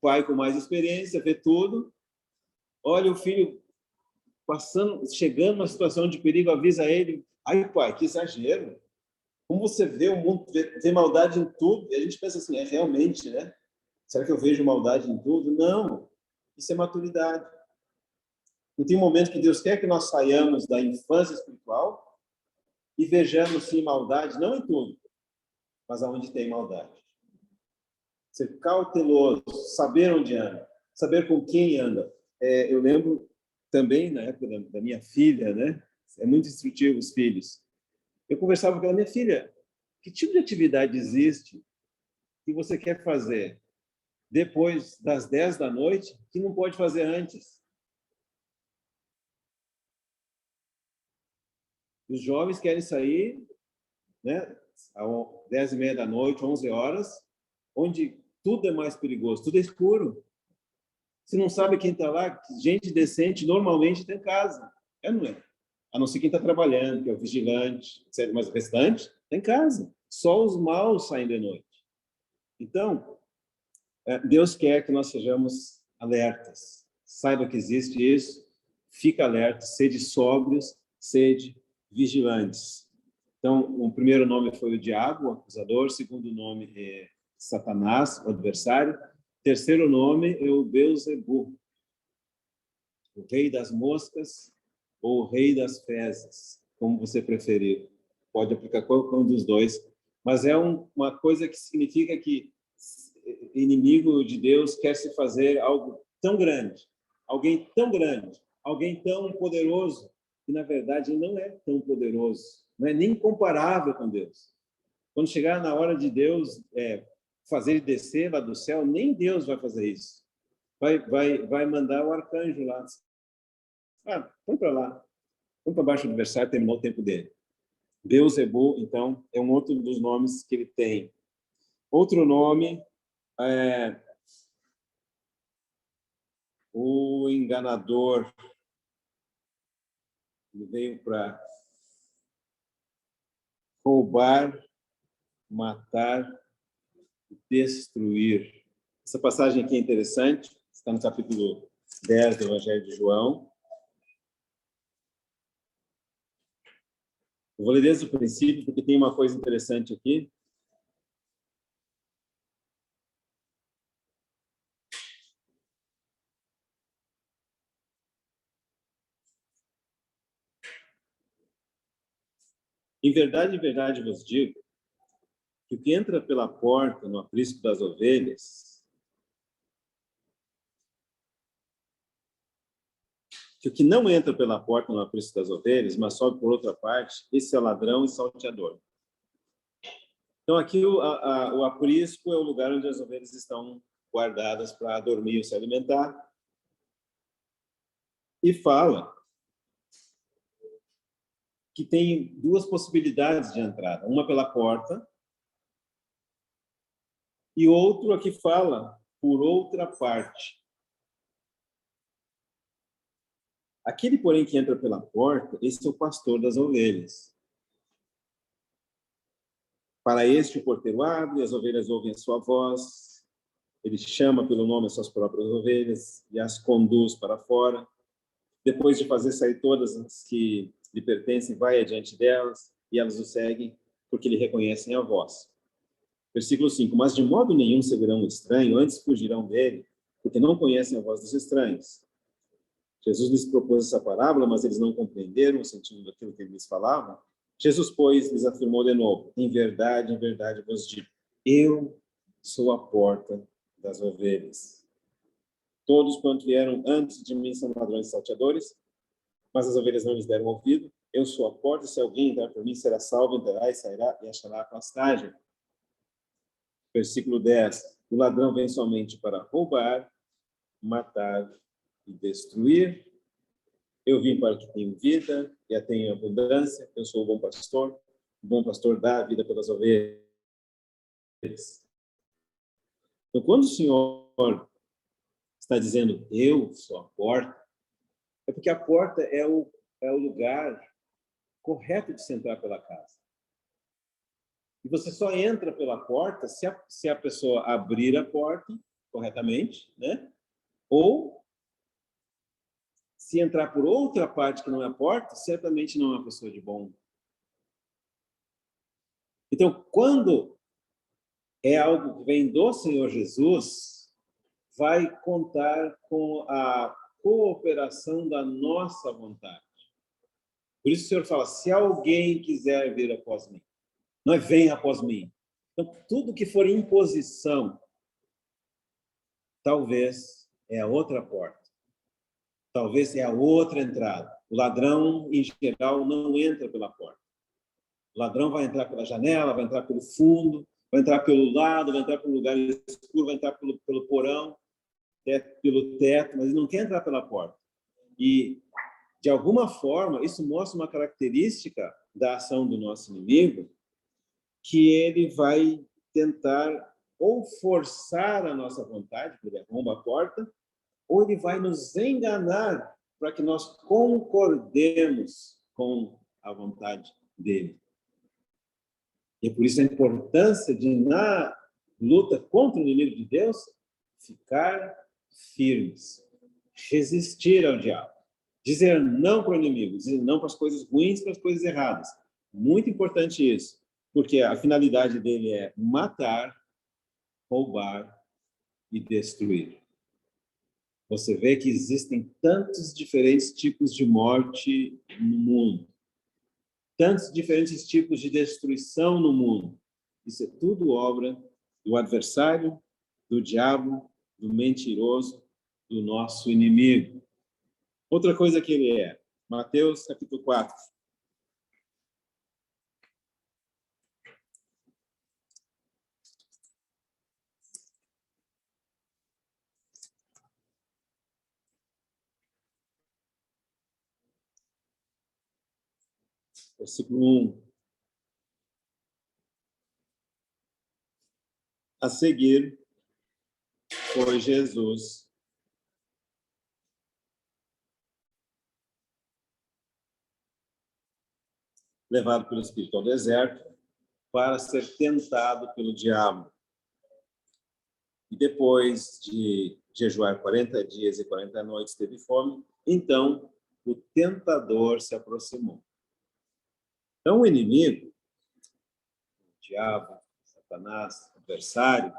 Pai com mais experiência, vê tudo. Olha o filho chegando numa situação de perigo, avisa ele. Ai, pai, que exagero. Como você vê o mundo, vê maldade em tudo. E a gente pensa assim, realmente, né? Será que eu vejo maldade em tudo? Não. Isso é maturidade. E tem um momento que Deus quer que nós saiamos da infância espiritual e vejamos, sim, maldade, não em tudo, mas aonde tem maldade. Ser cauteloso, saber onde anda, saber com quem anda. Eu lembro também, na época da minha filha, né? É muito instrutivo os filhos. Eu conversava com a minha filha, que tipo de atividade existe que você quer fazer depois das 10 da noite que não pode fazer antes? Os jovens querem sair, né, às 10h30 da noite, 11 horas, onde tudo é mais perigoso, tudo é escuro. Você não sabe quem está lá, gente decente normalmente está em casa. Não é? A não ser quem está trabalhando, que é o vigilante, etc. Mas o restante está em casa. Só os maus saem de noite. Então, Deus quer que nós sejamos alertas. Saiba que existe isso. fica alerta, sede sóbrios, sede vigilantes. Então, o primeiro nome foi o diabo, o acusador. O segundo nome é Satanás, o adversário. O terceiro nome é o Beelzebu, o rei das moscas ou o rei das fezes, como você preferir. Pode aplicar qualquer um dos dois. Mas é uma coisa que significa que inimigo de Deus quer se fazer algo tão grande, alguém tão poderoso, que na verdade não é tão poderoso, não é nem comparável com Deus. Quando chegar na hora de Deus fazer descer lá do céu, nem Deus vai fazer isso. Vai mandar o arcanjo lá. Vamos para lá. Vamos para baixo do adversário, terminou o tempo dele. Beelzebu, então, é um outro dos nomes que ele tem. Outro nome é o enganador. Ele veio para roubar, matar e destruir. Essa passagem aqui é interessante, está no capítulo 10 do Evangelho de João. Eu vou ler desde o princípio, porque tem uma coisa interessante aqui. Em verdade vos digo, que o que entra pela porta no aprisco das ovelhas, que o que não entra pela porta no aprisco das ovelhas, mas sobe por outra parte, esse é ladrão e salteador. Então, aqui o aprisco é o lugar onde as ovelhas estão guardadas para dormir ou se alimentar. E fala que tem duas possibilidades de entrada, uma pela porta e outro aqui fala por outra parte. Aquele, porém, que entra pela porta, esse é o pastor das ovelhas. Para este o porteiro abre, as ovelhas ouvem a sua voz, ele chama pelo nome as suas próprias ovelhas e as conduz para fora. Depois de fazer sair todas as que lhe pertencem, vai adiante delas e elas o seguem, porque lhe reconhecem a voz. Versículo 5. Mas de modo nenhum seguirão o estranho, antes fugirão dele, porque não conhecem a voz dos estranhos. Jesus lhes propôs essa parábola, mas eles não compreenderam o sentido daquilo que ele lhes falava. Jesus, pois, lhes afirmou de novo: em verdade vos digo, eu sou a porta das ovelhas. Todos quanto vieram antes de mim são ladrões e salteadores, mas as ovelhas não lhes deram ouvido. Eu sou a porta, se alguém entrar por mim, será salvo, entrará e sairá e achará a pastagem. Versículo 10. O ladrão vem somente para roubar, matar e destruir. Eu vim para que tenham vida e a tenham em abundância. Eu sou o bom pastor. O bom pastor dá a vida pelas ovelhas. Então, quando o Senhor está dizendo, eu sou a porta, é porque a porta é o lugar correto de se entrar pela casa. E você só entra pela porta se a pessoa abrir a porta corretamente, né? Ou se entrar por outra parte que não é a porta, certamente não é uma pessoa de bom. Então, quando é algo que vem do Senhor Jesus, vai contar com a cooperação da nossa vontade. Por isso o Senhor fala, se alguém quiser vir após mim, não é venha após mim. Então, tudo que for imposição, talvez é a outra porta. Talvez é a outra entrada. O ladrão, em geral, não entra pela porta. O ladrão vai entrar pela janela, vai entrar pelo fundo, vai entrar pelo lado, vai entrar pelo lugar escuro, vai entrar pelo porão, pelo teto, mas ele não quer entrar pela porta. E, de alguma forma, isso mostra uma característica da ação do nosso inimigo, que ele vai tentar ou forçar a nossa vontade, porque ele arromba a porta, ou ele vai nos enganar para que nós concordemos com a vontade dele. E por isso a importância de, na luta contra o inimigo de Deus, ficar firmes, resistir ao diabo. Dizer não para o inimigo, dizer não para as coisas ruins, para as coisas erradas. Muito importante isso, porque a finalidade dele é matar, roubar e destruir. Você vê que existem tantos diferentes tipos de morte no mundo, tantos diferentes tipos de destruição no mundo. Isso é tudo obra do adversário, do diabo, do mentiroso, do nosso inimigo. Outra coisa que ele é, Mateus capítulo 4. Versículo 1. A seguir, foi Jesus levado pelo Espírito ao deserto para ser tentado pelo diabo. E depois de jejuar 40 dias e 40 noites, teve fome. Então, o tentador se aproximou. Então, o inimigo, o diabo, Satanás, o adversário,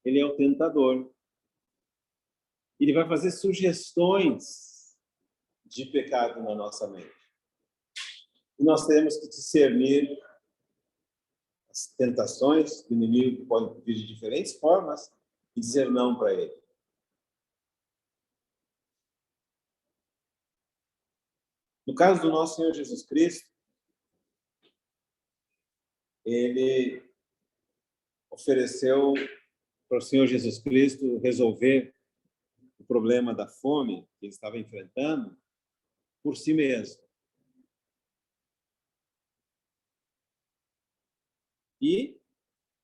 ele é o tentador. Ele vai fazer sugestões de pecado na nossa mente. E nós temos que discernir as tentações do inimigo, que podem vir de diferentes formas, e dizer não para ele. No caso do nosso Senhor Jesus Cristo, ele ofereceu para o Senhor Jesus Cristo resolver o problema da fome que ele estava enfrentando por si mesmo. E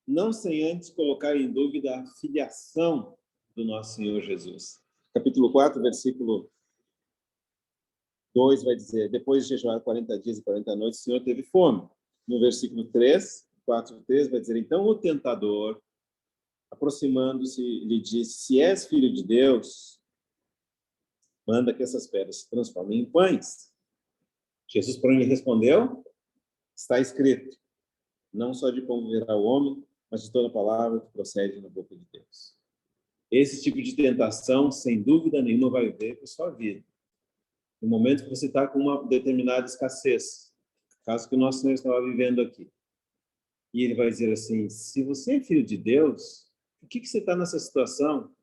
não sem antes colocar em dúvida a filiação do nosso Senhor Jesus. Capítulo 4, versículo 2 vai dizer, depois de jejuar 40 dias e 40 noites, o Senhor teve fome. No versículo 3, 4, 3, vai dizer, então o tentador, aproximando-se, lhe disse, se és filho de Deus, manda que essas pedras se transformem em pães. Jesus, porém, lhe respondeu, está escrito, não só de pão viverá o homem, mas de toda palavra que procede da boca de Deus. Esse tipo de tentação, sem dúvida nenhuma, vai vir para sua vida. No momento que você está com uma determinada escassez, caso que o nosso Senhor estava vivendo aqui. E ele vai dizer assim, se você é filho de Deus, por que você está nessa situação?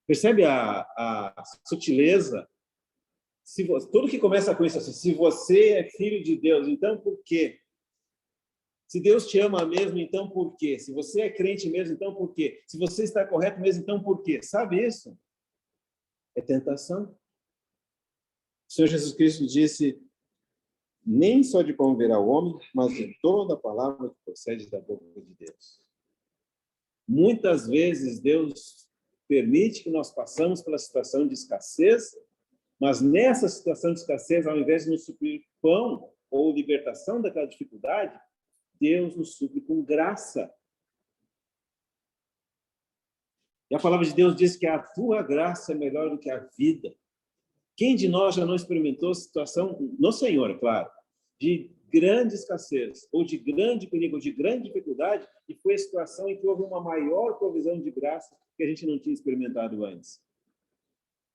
Percebe a sutileza? Tudo que começa com isso, assim, se você é filho de Deus, então por quê? Se Deus te ama mesmo, então por quê? Se você é crente mesmo, então por quê? Se você está correto mesmo, então por quê? Sabe isso? É tentação. O Senhor Jesus Cristo disse, nem só de pão viverá o homem, mas de toda a palavra que procede da boca de Deus. Muitas vezes Deus permite que nós passamos pela situação de escassez, mas nessa situação de escassez, ao invés de nos suprir pão ou libertação daquela dificuldade, Deus nos supre com graça. E a palavra de Deus diz que a tua graça é melhor do que a vida. Quem de nós já não experimentou situação, no Senhor, é claro, de grande escassez, ou de grande perigo, ou de grande dificuldade, e foi a situação em que houve uma maior provisão de graça que a gente não tinha experimentado antes.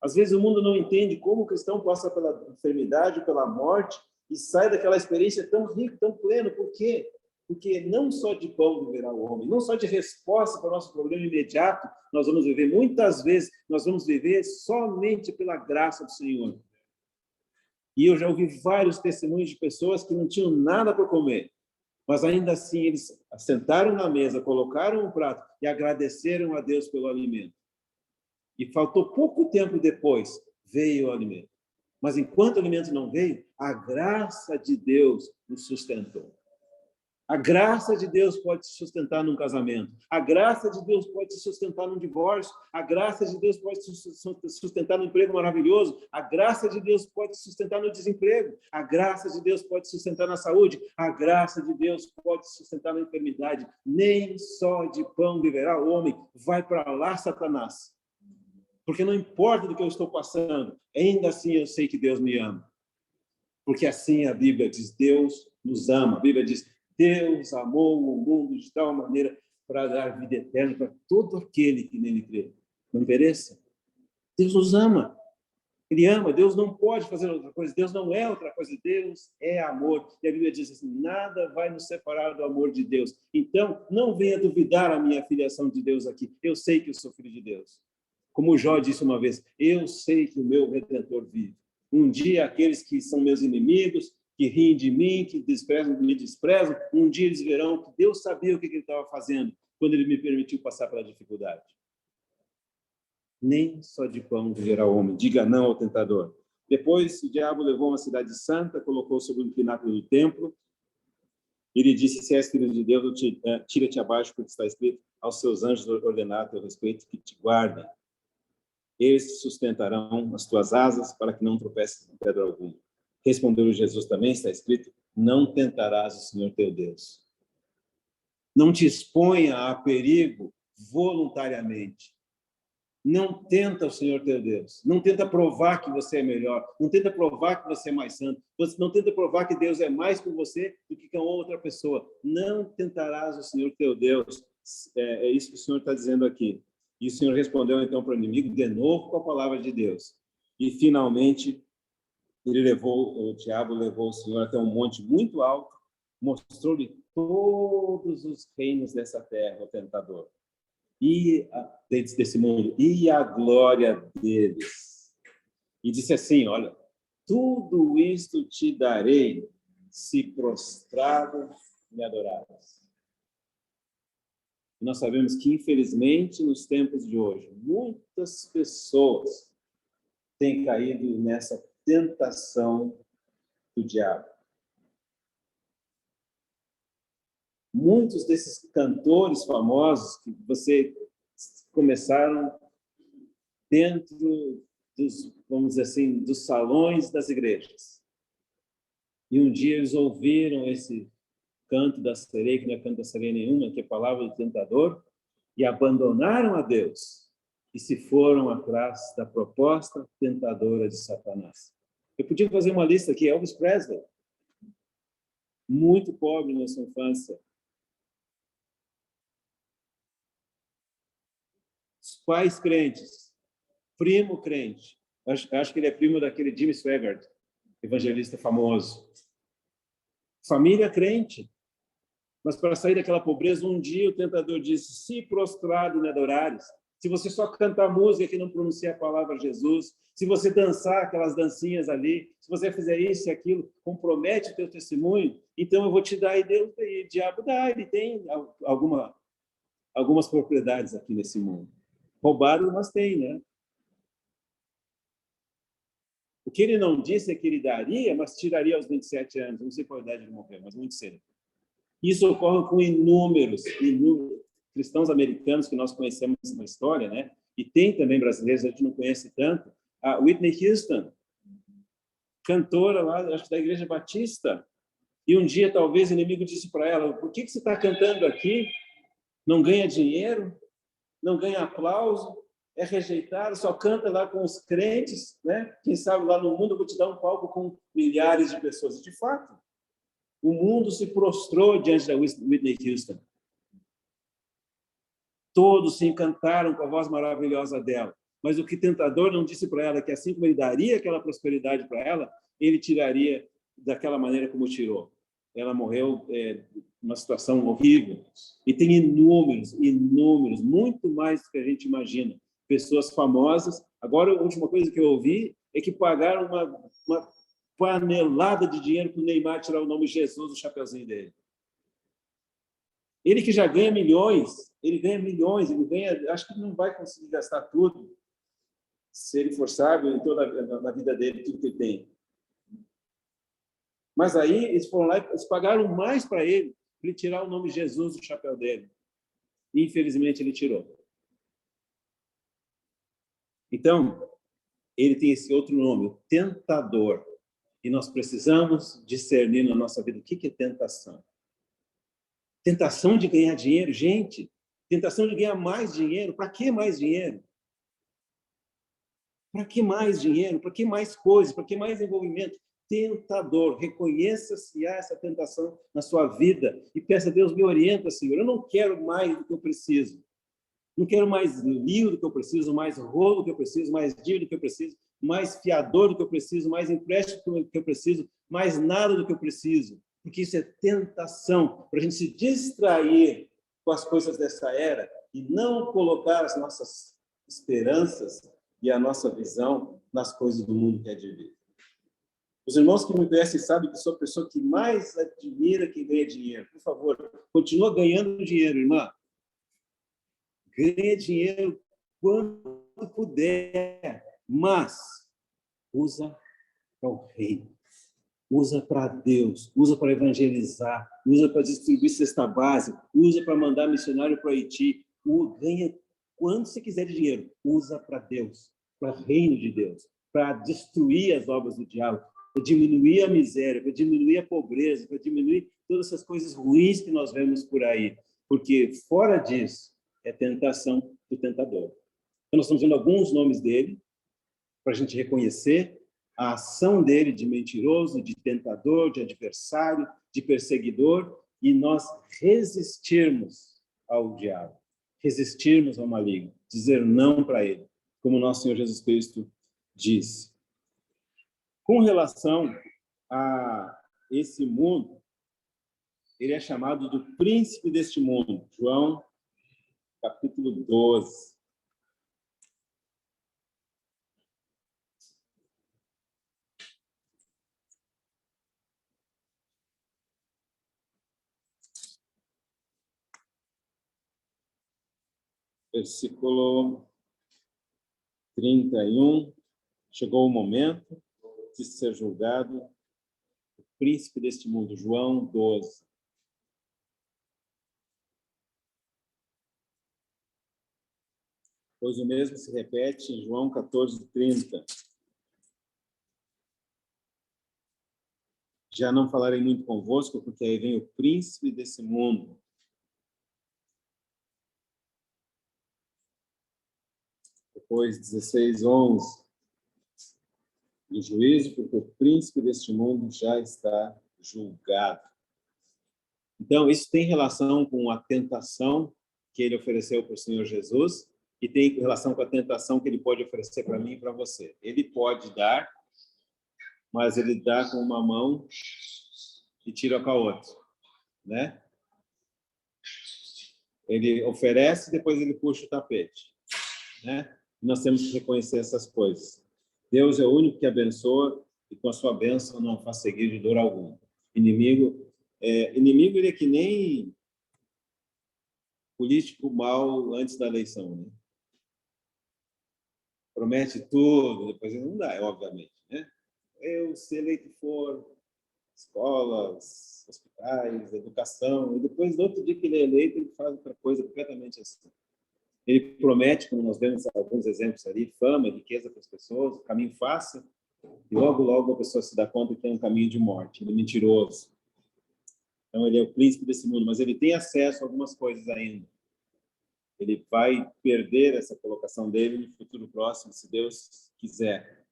Às vezes o mundo não entende como o cristão passa pela enfermidade, pela morte, e sai daquela experiência tão rico, tão pleno. Por quê? Porque não só de pão viverá o homem, não só de resposta para o nosso problema imediato, nós vamos viver. Muitas vezes, nós vamos viver somente pela graça do Senhor. E eu já ouvi vários testemunhos de pessoas que não tinham nada para comer, mas ainda assim eles sentaram na mesa, colocaram um prato e agradeceram a Deus pelo alimento. E faltou pouco tempo depois, veio o alimento. Mas enquanto o alimento não veio, a graça de Deus nos sustentou. A graça de Deus pode te sustentar num casamento. A graça de Deus pode te sustentar num divórcio. A graça de Deus pode te sustentar num emprego maravilhoso. A graça de Deus pode te sustentar no desemprego. A graça de Deus pode te sustentar na saúde. A graça de Deus pode te sustentar na enfermidade. Nem só de pão viverá o homem. Vai para lá, Satanás. Porque não importa do que eu estou passando, ainda assim eu sei que Deus me ama. Porque assim a Bíblia diz, Deus nos ama. A Bíblia diz, Deus amou o mundo de tal maneira para dar vida eterna para todo aquele que nele crê. Não pereça. Deus nos ama. Ele ama. Deus não pode fazer outra coisa. Deus não é outra coisa. Deus é amor. E a Bíblia diz assim, nada vai nos separar do amor de Deus. Então, não venha duvidar a minha filiação de Deus aqui. Eu sei que eu sou filho de Deus. Como o Jó disse uma vez, eu sei que o meu Redentor vive. Um dia, aqueles que são meus inimigos, que riem de mim, que me desprezam, um dia eles verão que Deus sabia o que ele estava fazendo quando ele me permitiu passar pela dificuldade. Nem só de pão viverá o homem. Diga não ao tentador. Depois, o diabo levou uma cidade santa, colocou sobre o pináculo do templo. Ele disse, se és filho de Deus, tira-te abaixo, porque está escrito, aos seus anjos ordenar a teu respeito, que te guardem. Eles te sustentarão as tuas asas para que não tropeces em pedra alguma. Respondeu Jesus também, está escrito, não tentarás o Senhor teu Deus. Não te exponha a perigo voluntariamente. Não tenta o Senhor teu Deus. Não tenta provar que você é melhor. Não tenta provar que você é mais santo. Não tenta provar que Deus é mais com você do que com outra pessoa. Não tentarás o Senhor teu Deus. É isso que o Senhor está dizendo aqui. E o Senhor respondeu então para o inimigo de novo com a palavra de Deus. E finalmente o diabo levou o Senhor até um monte muito alto, mostrou-lhe todos os reinos dessa terra, o tentador, e desse mundo, e a glória deles. E disse assim, olha, tudo isto te darei se prostrado me adorares. E nós sabemos que, infelizmente, nos tempos de hoje, muitas pessoas têm caído nessa tentação do diabo. Muitos desses cantores famosos que você começaram dentro dos, vamos dizer assim, dos salões das igrejas. E um dia eles ouviram esse canto da sereia, que não é canto da sereia nenhuma, que é palavra do tentador, e abandonaram a Deus e se foram atrás da proposta tentadora de Satanás. Eu podia fazer uma lista aqui, Elvis Presley, muito pobre na sua infância. Os pais crentes, primo crente, acho que ele é primo daquele Jimmy Swaggart, evangelista famoso. Família crente. Mas para sair daquela pobreza, um dia o tentador disse, se prostrado me adorares, se você só cantar música que não pronuncia a palavra Jesus, se você dançar aquelas dancinhas ali, se você fizer isso e aquilo, compromete o teu testemunho, então eu vou te dar, e Deus, e o diabo dá, ele tem algumas propriedades aqui nesse mundo. Roubado, mas tem, né? O que ele não disse é que ele daria, mas tiraria aos 27 anos, não sei qual idade ele morreu, mas muito cedo. Isso ocorre com inúmeros cristãos americanos que nós conhecemos na história, né? E tem também brasileiros, a gente não conhece tanto. A Whitney Houston, cantora lá, acho que da Igreja Batista. E um dia, talvez, o inimigo disse para ela, por que você está cantando aqui? Não ganha dinheiro? Não ganha aplauso? É rejeitado? Só canta lá com os crentes, né? Quem sabe lá no mundo eu vou te dar um palco com milhares de pessoas. E, de fato, o mundo se prostrou diante da Whitney Houston. Todos se encantaram com a voz maravilhosa dela. Mas o que o tentador não disse para ela que assim como ele daria aquela prosperidade para ela, ele tiraria daquela maneira como tirou. Ela morreu numa situação horrível. E tem inúmeros, muito mais do que a gente imagina. Pessoas famosas. Agora, a última coisa que eu ouvi é que pagaram uma panelada de dinheiro para o Neymar tirar o nome Jesus do chapeuzinho dele. Ele que já ganha milhões, ele ganha, acho que não vai conseguir gastar tudo, se ele for sábio em toda na vida dele, tudo que ele tem. Mas aí eles foram lá e eles pagaram mais para ele tirar o nome Jesus do chapéu dele. E, infelizmente, ele tirou. Então, ele tem esse outro nome, o tentador. E nós precisamos discernir na nossa vida o que é tentação. Tentação de ganhar dinheiro, gente. Tentação de ganhar mais dinheiro. Para que mais dinheiro? Para que mais dinheiro? Para que mais coisas? Para que mais envolvimento? Tentador. Reconheça se há essa tentação na sua vida e peça a Deus, me orienta, Senhor. Eu não quero mais do que eu preciso. Não quero mais livro do que eu preciso, mais rolo do que eu preciso, mais dívida do que eu preciso, mais fiador do que eu preciso, mais empréstimo do que eu preciso, mais nada do que eu preciso. Porque isso é tentação para a gente se distrair com as coisas dessa era e não colocar as nossas esperanças e a nossa visão nas coisas do mundo que é de vir. Os irmãos que me conhecem sabem que sou a pessoa que mais admira quem ganha dinheiro. Por favor, continua ganhando dinheiro, irmã. Ganha dinheiro quando puder, mas usa para o reino, usa para Deus, usa para evangelizar, usa para distribuir cesta básica, usa para mandar missionário para o Haiti. Ganha quando você quiser de dinheiro, usa para Deus, para o reino de Deus, para destruir as obras do diabo, para diminuir a miséria, para diminuir a pobreza, para diminuir todas essas coisas ruins que nós vemos por aí. Porque fora disso, é tentação do tentador. Então, nós estamos vendo alguns nomes dele, para a gente reconhecer a ação dele de mentiroso, de tentador, de adversário, de perseguidor, e nós resistirmos ao diabo, resistirmos ao maligno, dizer não para ele, como nosso Senhor Jesus Cristo disse. Com relação a esse mundo, ele é chamado do príncipe deste mundo. João capítulo 12. Versículo 31. Chegou o momento de ser julgado o príncipe deste mundo. João 12. Pois o mesmo se repete em João 14:30. Já não falarei muito convosco, porque aí vem o príncipe desse mundo. Depois 16:11. Do juízo, porque o príncipe deste mundo já está julgado. Então, isso tem relação com a tentação que ele ofereceu para o Senhor Jesus e tem relação com a tentação que ele pode oferecer para mim e para você. Ele pode dar, mas ele dá com uma mão e tira com a outra, né? Ele oferece, depois ele puxa o tapete, né? Nós temos que reconhecer essas coisas. Deus é o único que abençoa e com a sua bênção não faz seguir de dor alguma. Inimigo ele é que nem político mau antes da eleição, né? Promete tudo, depois ele não dá, obviamente, né? Se eleito for, escolas, hospitais, educação, e depois, no outro dia que ele é eleito, ele faz outra coisa completamente assim. Ele promete, como nós vemos alguns exemplos ali, fama, riqueza para as pessoas, caminho fácil, e logo, logo a pessoa se dá conta que é um caminho de morte, ele é mentiroso. Então, ele é o príncipe desse mundo, mas ele tem acesso a algumas coisas ainda. Ele vai perder essa colocação dele no futuro próximo, se Deus quiser.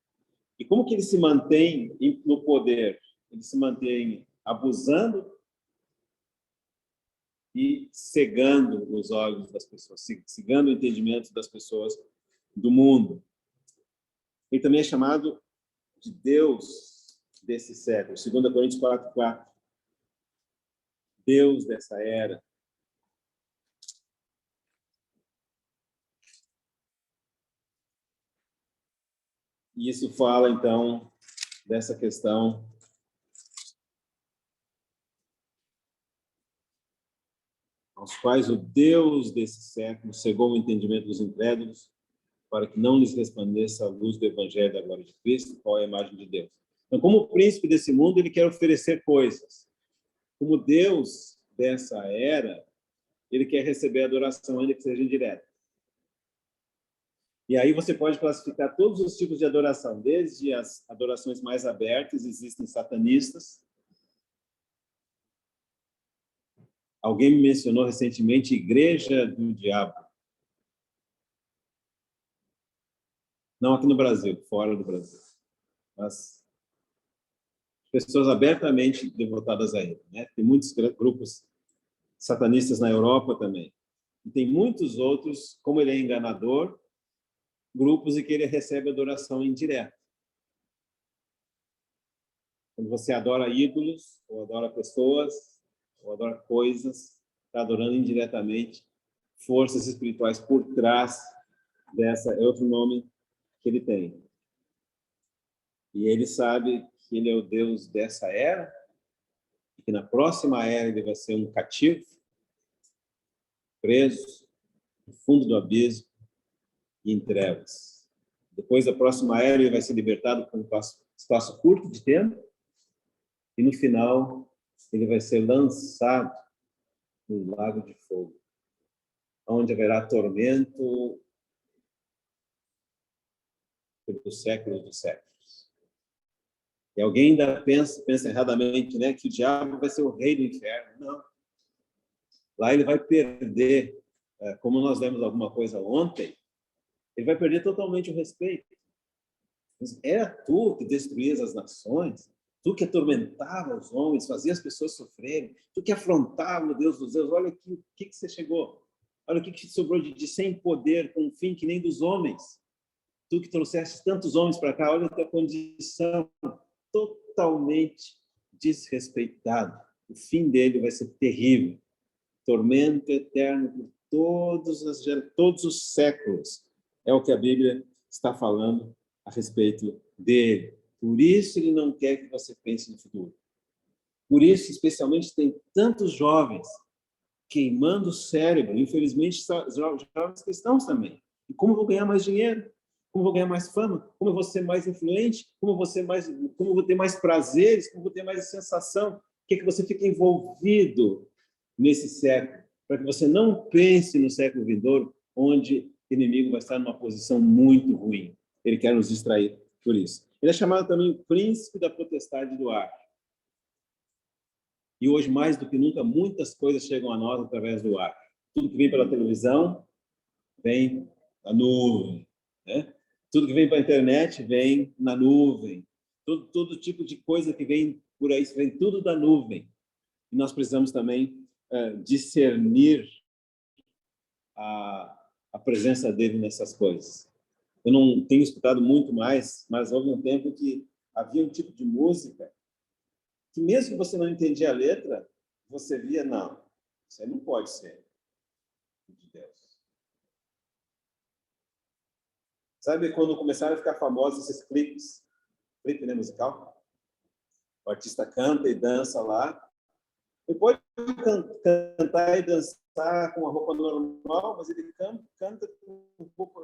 E como que ele se mantém no poder? Ele se mantém abusando e cegando os olhos das pessoas, cegando o entendimento das pessoas do mundo. Ele também é chamado de Deus desse século. 2 Coríntios 4:4. Deus dessa era. E isso fala, então, dessa questão aos quais o Deus desse século cegou o entendimento dos incrédulos para que não lhes resplandeça a luz do Evangelho da glória de Cristo, qual é a imagem de Deus. Então, como príncipe desse mundo, ele quer oferecer coisas. Como Deus dessa era, ele quer receber adoração, ainda que seja indireta. E aí você pode classificar todos os tipos de adoração, desde as adorações mais abertas, existem satanistas. Alguém me mencionou recentemente igreja do diabo. Não aqui no Brasil, fora do Brasil. Mas pessoas abertamente devotadas a ele, né? Tem muitos grupos satanistas na Europa também. E tem muitos outros, como ele é enganador, grupos em que ele recebe adoração indireta. Quando você adora ídolos, ou adora pessoas, ou adora coisas, está adorando indiretamente forças espirituais por trás dessa, é outro nome que ele tem. E ele sabe que ele é o Deus dessa era, e que na próxima era ele vai ser um cativo, preso, no fundo do abismo e em trevas. Depois da próxima era ele vai ser libertado por um espaço curto de tempo, e no final ele vai ser lançado no lago de fogo, onde haverá tormento pelos séculos dos séculos. E alguém ainda pensa erradamente, né, que o diabo vai ser o rei do inferno. Não. Lá ele vai perder, como nós lemos alguma coisa ontem, ele vai perder totalmente o respeito. Era tu que destruías as nações, tu que atormentava os homens, fazia as pessoas sofrerem, tu que afrontava o Deus dos deuses. Olha aqui o que você chegou. Olha o que te sobrou de sem poder, com um fim que nem dos homens. Tu que trouxeste tantos homens para cá, olha a tua condição totalmente desrespeitado. O fim dele vai ser terrível. Tormento eterno por todos os séculos. É o que a Bíblia está falando a respeito dele. Por isso ele não quer que você pense no futuro. Por isso, especialmente, tem tantos jovens queimando o cérebro, infelizmente, jovens cristãos também. E como eu vou ganhar mais dinheiro? Como eu vou ganhar mais fama? Como eu vou ser mais influente? Como eu vou ter mais prazeres? Como eu vou ter mais sensação? Que você fica envolvido nesse século, para que você não pense no século vindouro, onde o inimigo vai estar numa posição muito ruim. Ele quer nos distrair por isso. Ele é chamado também o príncipe da potestade do ar. E hoje, mais do que nunca, muitas coisas chegam a nós através do ar. Tudo que vem pela televisão vem na nuvem, né? Tudo que vem pela internet vem na nuvem. Todo tipo de coisa que vem por aí, vem tudo da nuvem. E nós precisamos também discernir a presença dele nessas coisas. Eu não tenho escutado muito mais, mas houve um tempo que havia um tipo de música que mesmo que você não entendia a letra, você via, não, isso aí não pode ser de Deus. Sabe quando começaram a ficar famosos esses clipes, clipe, né, musical? O artista canta e dança lá. Ele pode cantar e dançar com a roupa normal, mas ele canta com roupa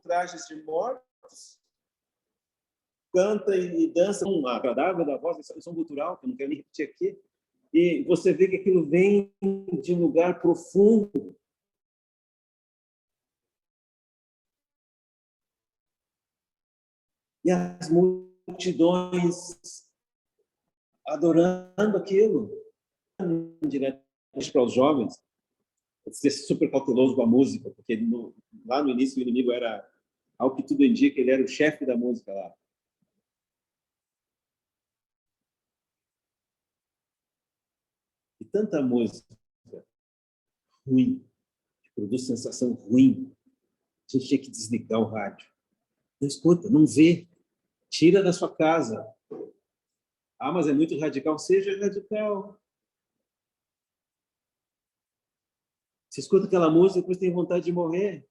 trajes de mortos, canta e dança com a agradável da voz, essa som gutural, que eu não quero nem repetir aqui, e você vê que aquilo vem de um lugar profundo. E as multidões adorando aquilo, diretamente para os jovens, ser super cauteloso com a música, porque lá no início o inimigo era, ao que tudo indica, ele era o chefe da música lá. E tanta música ruim, que produz sensação ruim, a gente tinha que desligar o rádio. Não escuta, não vê, tira da sua casa. Ah, mas é muito radical. Seja radical. Você escuta aquela música e depois tem vontade de morrer.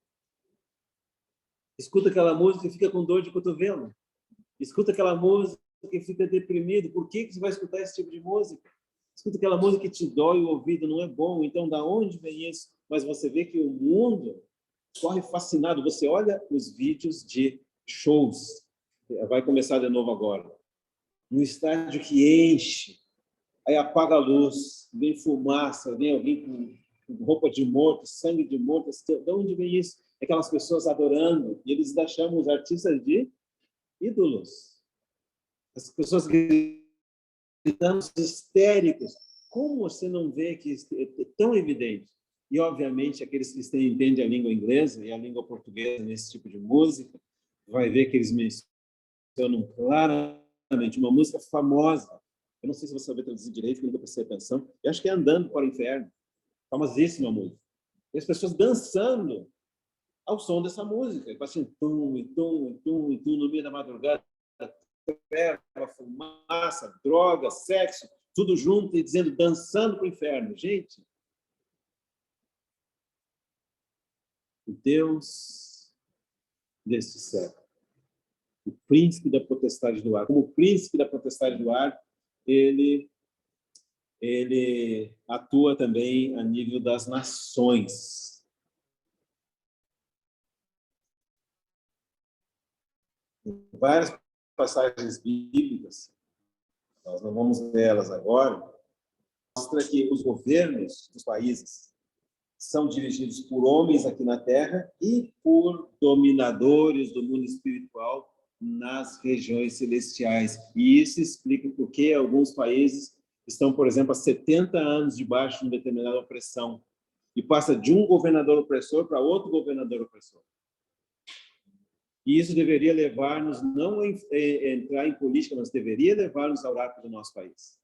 Escuta aquela música e fica com dor de cotovelo. Escuta aquela música e fica deprimido. Por que você vai escutar esse tipo de música? Escuta aquela música que te dói o ouvido, não é bom. Então, da onde vem isso? Mas você vê que o mundo corre fascinado. Você olha os vídeos de shows. Vai começar de novo agora. Um estádio que enche. Aí apaga a luz, vem fumaça, vem alguém com roupa de morto, sangue de morto. De onde vem isso? Aquelas pessoas adorando, e eles chamam os artistas de ídolos. As pessoas gritando, histéricos. Como você não vê que é tão evidente? E, obviamente, aqueles que entendem a língua inglesa e a língua portuguesa nesse tipo de música, vai ver que eles mencionam claramente uma música famosa. Eu não sei se você sabe traduzir direito, que nunca prestei atenção. Eu acho que é Andando para o Inferno. Famosíssima música. E as pessoas dançando ao som dessa música. Assim, tum, e tum, e tum, e tum, no meio da madrugada, treva, fumaça, droga, sexo, tudo junto e dizendo, dançando para o inferno. Gente, o Deus deste século, o príncipe da potestade do ar, como príncipe da potestade do ar, ele atua também a nível das nações. Várias passagens bíblicas, nós não vamos lê-las agora, mostra que os governos dos países são dirigidos por homens aqui na Terra e por dominadores do mundo espiritual nas regiões celestiais. E isso explica por que alguns países estão, por exemplo, há 70 anos debaixo de uma determinada opressão e passa de um governador opressor para outro governador opressor. E isso deveria levar-nos não a entrar em política, mas deveria levar-nos a orar pelo nosso país.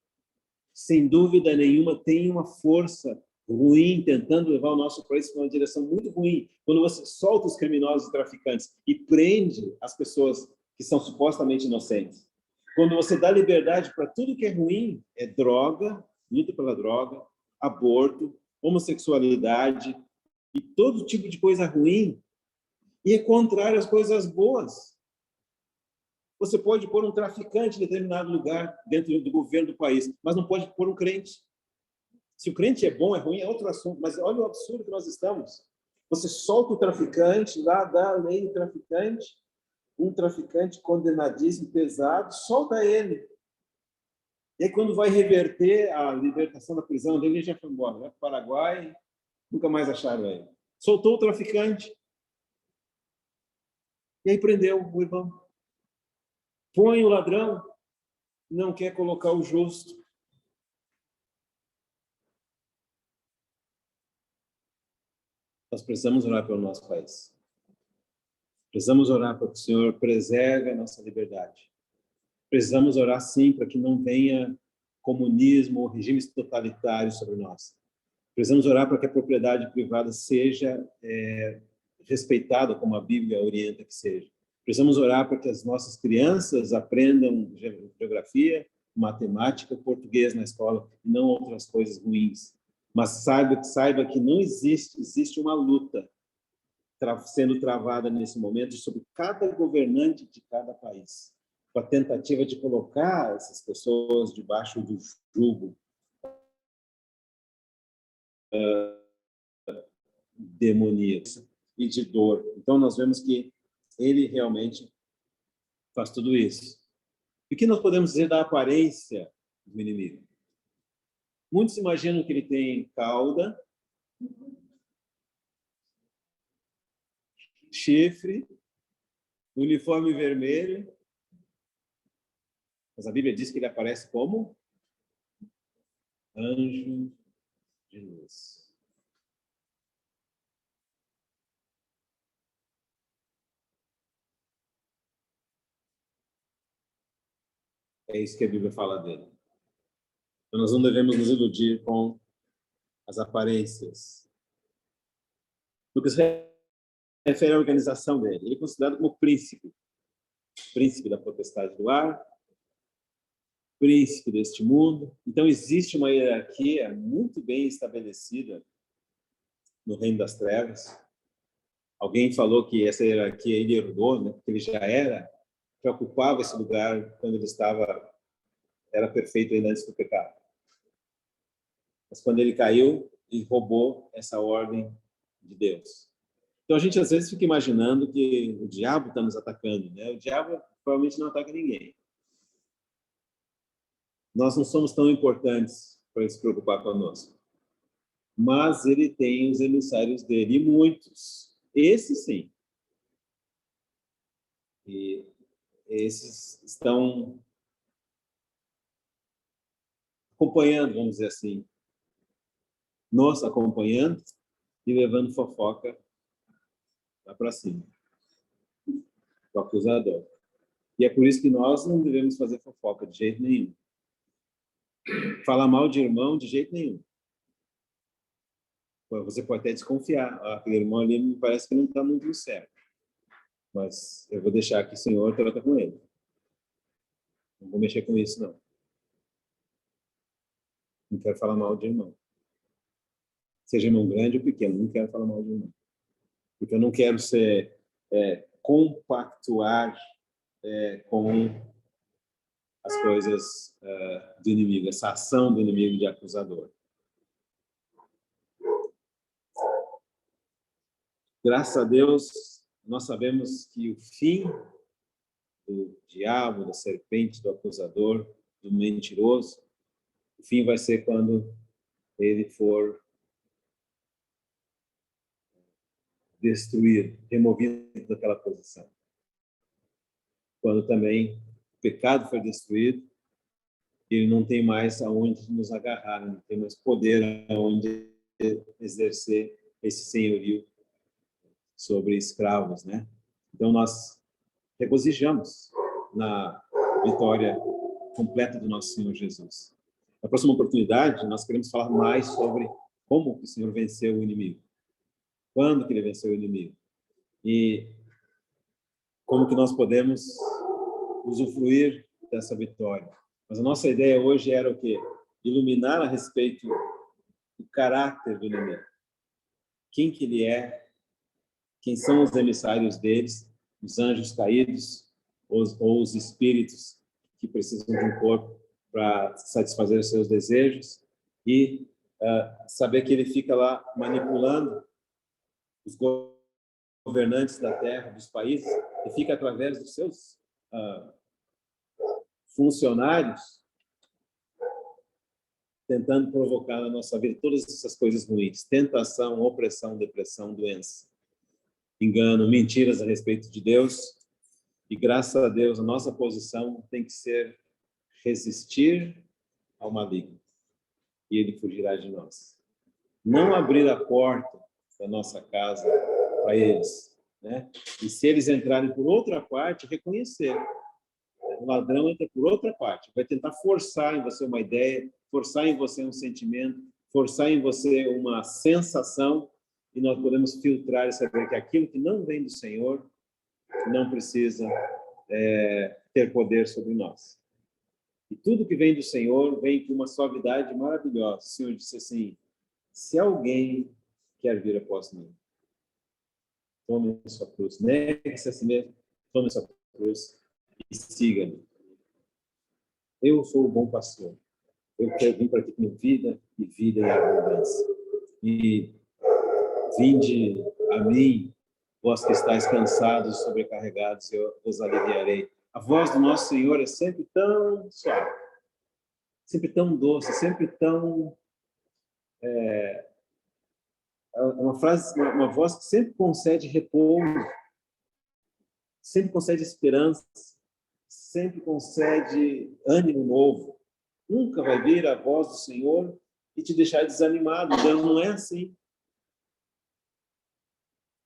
Sem dúvida nenhuma, tem uma força ruim tentando levar o nosso país para uma direção muito ruim. Quando você solta os criminosos e traficantes e prende as pessoas que são supostamente inocentes. Quando você dá liberdade para tudo que é ruim, é droga, luta pela droga, aborto, homossexualidade e todo tipo de coisa ruim, e é contrário às coisas boas. Você pode pôr um traficante em determinado lugar dentro do governo do país, mas não pode pôr um crente. Se o crente é bom, é ruim, é outro assunto. Mas olha o absurdo que nós estamos. Você solta o traficante, lá dá a lei do traficante, um traficante condenadíssimo, pesado, solta ele. E aí, quando vai reverter a libertação da prisão dele, ele já foi embora. Vai para o Paraguai, nunca mais acharam ele. Soltou o traficante. E aí prendeu o irmão. Põe o ladrão, não quer colocar o justo. Nós precisamos orar pelo nosso país. Precisamos orar para que o Senhor preserve a nossa liberdade. Precisamos orar, sim, para que não venha comunismo ou regimes totalitários sobre nós. Precisamos orar para que a propriedade privada seja respeitada como a Bíblia orienta que seja. Precisamos orar para que as nossas crianças aprendam geografia, matemática, português na escola e não outras coisas ruins. Mas saiba que não existe uma luta sendo travada nesse momento sobre cada governante de cada país, com a tentativa de colocar essas pessoas debaixo do jugo demoníaco e de dor. Então, nós vemos que ele realmente faz tudo isso. E o que nós podemos dizer da aparência do inimigo? Muitos imaginam que ele tem cauda, chifre, uniforme vermelho, mas a Bíblia diz que ele aparece como anjo de luz. É isso que a Bíblia fala dele. Então, nós não devemos nos iludir com as aparências. No que se refere à organização dele, ele é considerado como príncipe da potestade do ar, príncipe deste mundo. Então, existe uma hierarquia muito bem estabelecida no reino das trevas. Alguém falou que essa hierarquia ele herdou, né? Porque ele já ocupava esse lugar quando ele era perfeito ainda antes do pecado. Mas quando ele caiu, ele roubou essa ordem de Deus. Então a gente às vezes fica imaginando que o diabo está nos atacando, né? O diabo provavelmente não ataca ninguém. Nós não somos tão importantes para ele se preocupar conosco. Mas ele tem os emissários dele, e muitos. Esses sim. E esses estão acompanhando, vamos dizer assim, nos acompanhando e levando fofoca lá para cima, o acusador. E é por isso que nós não devemos fazer fofoca de jeito nenhum. Falar mal de irmão de jeito nenhum. Você pode até desconfiar. Aquele irmão ali me parece que não está muito certo. Mas eu vou deixar que o Senhor trata com ele. Não vou mexer com isso, não. Não quero falar mal de irmão. Seja irmão grande ou pequeno, não quero falar mal de irmão. Porque eu não quero compactuar com as coisas do inimigo, essa ação do inimigo de acusador. Graças a Deus, nós sabemos que o fim do diabo, da serpente, do acusador, do mentiroso, o fim vai ser quando ele for destruído, removido daquela posição. Quando também o pecado foi destruído, ele não tem mais aonde nos agarrar, não tem mais poder aonde exercer esse senhorio sobre escravos, né? Então nós regozijamos na vitória completa do nosso Senhor Jesus. Na próxima oportunidade, nós queremos falar mais sobre como o Senhor venceu o inimigo. Quando que ele venceu o inimigo? E como que nós podemos usufruir dessa vitória. Mas a nossa ideia hoje era o quê? Iluminar a respeito do caráter do inimigo. Quem que ele é? Quem são os emissários deles? Os anjos caídos ou os espíritos que precisam de um corpo para satisfazer os seus desejos? E saber que ele fica lá manipulando os governantes da terra, dos países, e fica através dos seus funcionários tentando provocar na nossa vida todas essas coisas ruins: tentação, opressão, depressão, doença, engano, mentiras a respeito de Deus. E graças a Deus, a nossa posição tem que ser resistir ao maligno, e ele fugirá de nós. Não abrir a porta da nossa casa para eles, né? E se eles entrarem por outra parte, reconhecer. O ladrão entra por outra parte, vai tentar forçar em você uma ideia, forçar em você um sentimento, forçar em você uma sensação, e nós podemos filtrar e saber que aquilo que não vem do Senhor não precisa ter poder sobre nós. E tudo que vem do Senhor vem com uma suavidade maravilhosa. O Senhor disse assim: se alguém quer vir após mim, tome a sua cruz, negue-se a si mesmo, tome a sua cruz e siga-me. Eu sou o bom pastor. Eu quero vir para aqui com vida e vida em abundância. E vinde a mim, vós que estáis cansados e sobrecarregados, eu vos aliviarei. A voz do nosso Senhor é sempre tão suave, sempre tão doce, sempre tão... uma voz que sempre concede repouso, sempre concede esperança, sempre concede ânimo novo. Nunca vai vir a voz do Senhor e te deixar desanimado. Deus não é assim.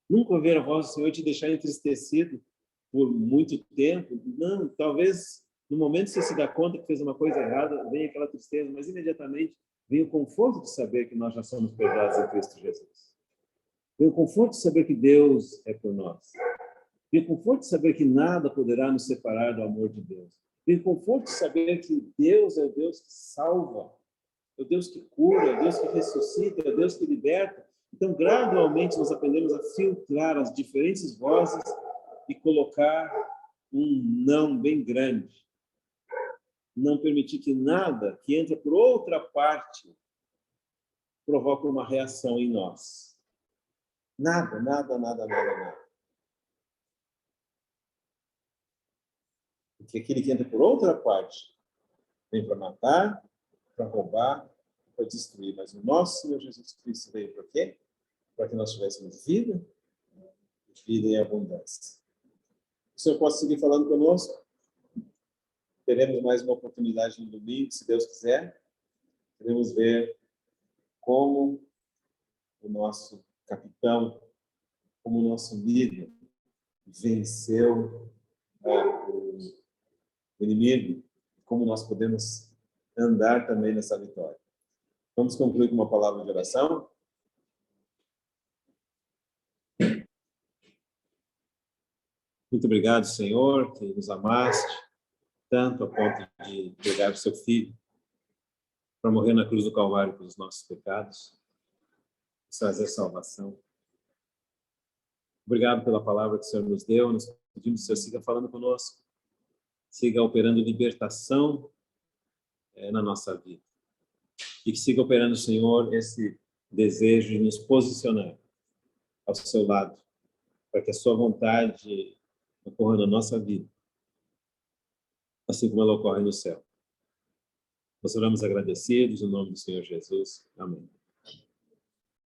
Nunca vai vir a voz do Senhor e te deixar entristecido por muito tempo. Não, talvez no momento que você se dá conta que fez uma coisa errada, vem aquela tristeza, mas imediatamente vem o conforto de saber que nós já somos perdoados em Cristo Jesus. Vem o conforto de saber que Deus é por nós. Vem o conforto de saber que nada poderá nos separar do amor de Deus. Vem o conforto de saber que Deus é o Deus que salva, é o Deus que cura, é o Deus que ressuscita, é o Deus que liberta. Então, gradualmente, nós aprendemos a filtrar as diferentes vozes e colocar um não bem grande. Não permitir que nada que entra por outra parte provoque uma reação em nós. Nada, nada, nada, nada, nada. Porque aquele que entra por outra parte vem para matar, para roubar, para destruir. Mas o nosso Senhor Jesus Cristo veio para quê? Para que nós tivéssemos vida, vida em abundância. O Senhor pode seguir falando conosco? Teremos mais uma oportunidade no domingo, se Deus quiser. Queremos ver como o nosso capitão, como o nosso líder venceu o inimigo, como nós podemos andar também nessa vitória. Vamos concluir com uma palavra de oração? Muito obrigado, Senhor, que nos amaste tanto a ponto de entregar o seu Filho para morrer na cruz do Calvário pelos nossos pecados e trazer salvação. Obrigado pela palavra que o Senhor nos deu. Nós pedimos que o Senhor siga falando conosco, siga operando libertação na nossa vida. E que siga operando, Senhor, esse desejo de nos posicionar ao seu lado, para que a sua vontade ocorra na nossa vida, assim como ela ocorre no céu. Nós oramos agradecidos, em nome do Senhor Jesus. Amém.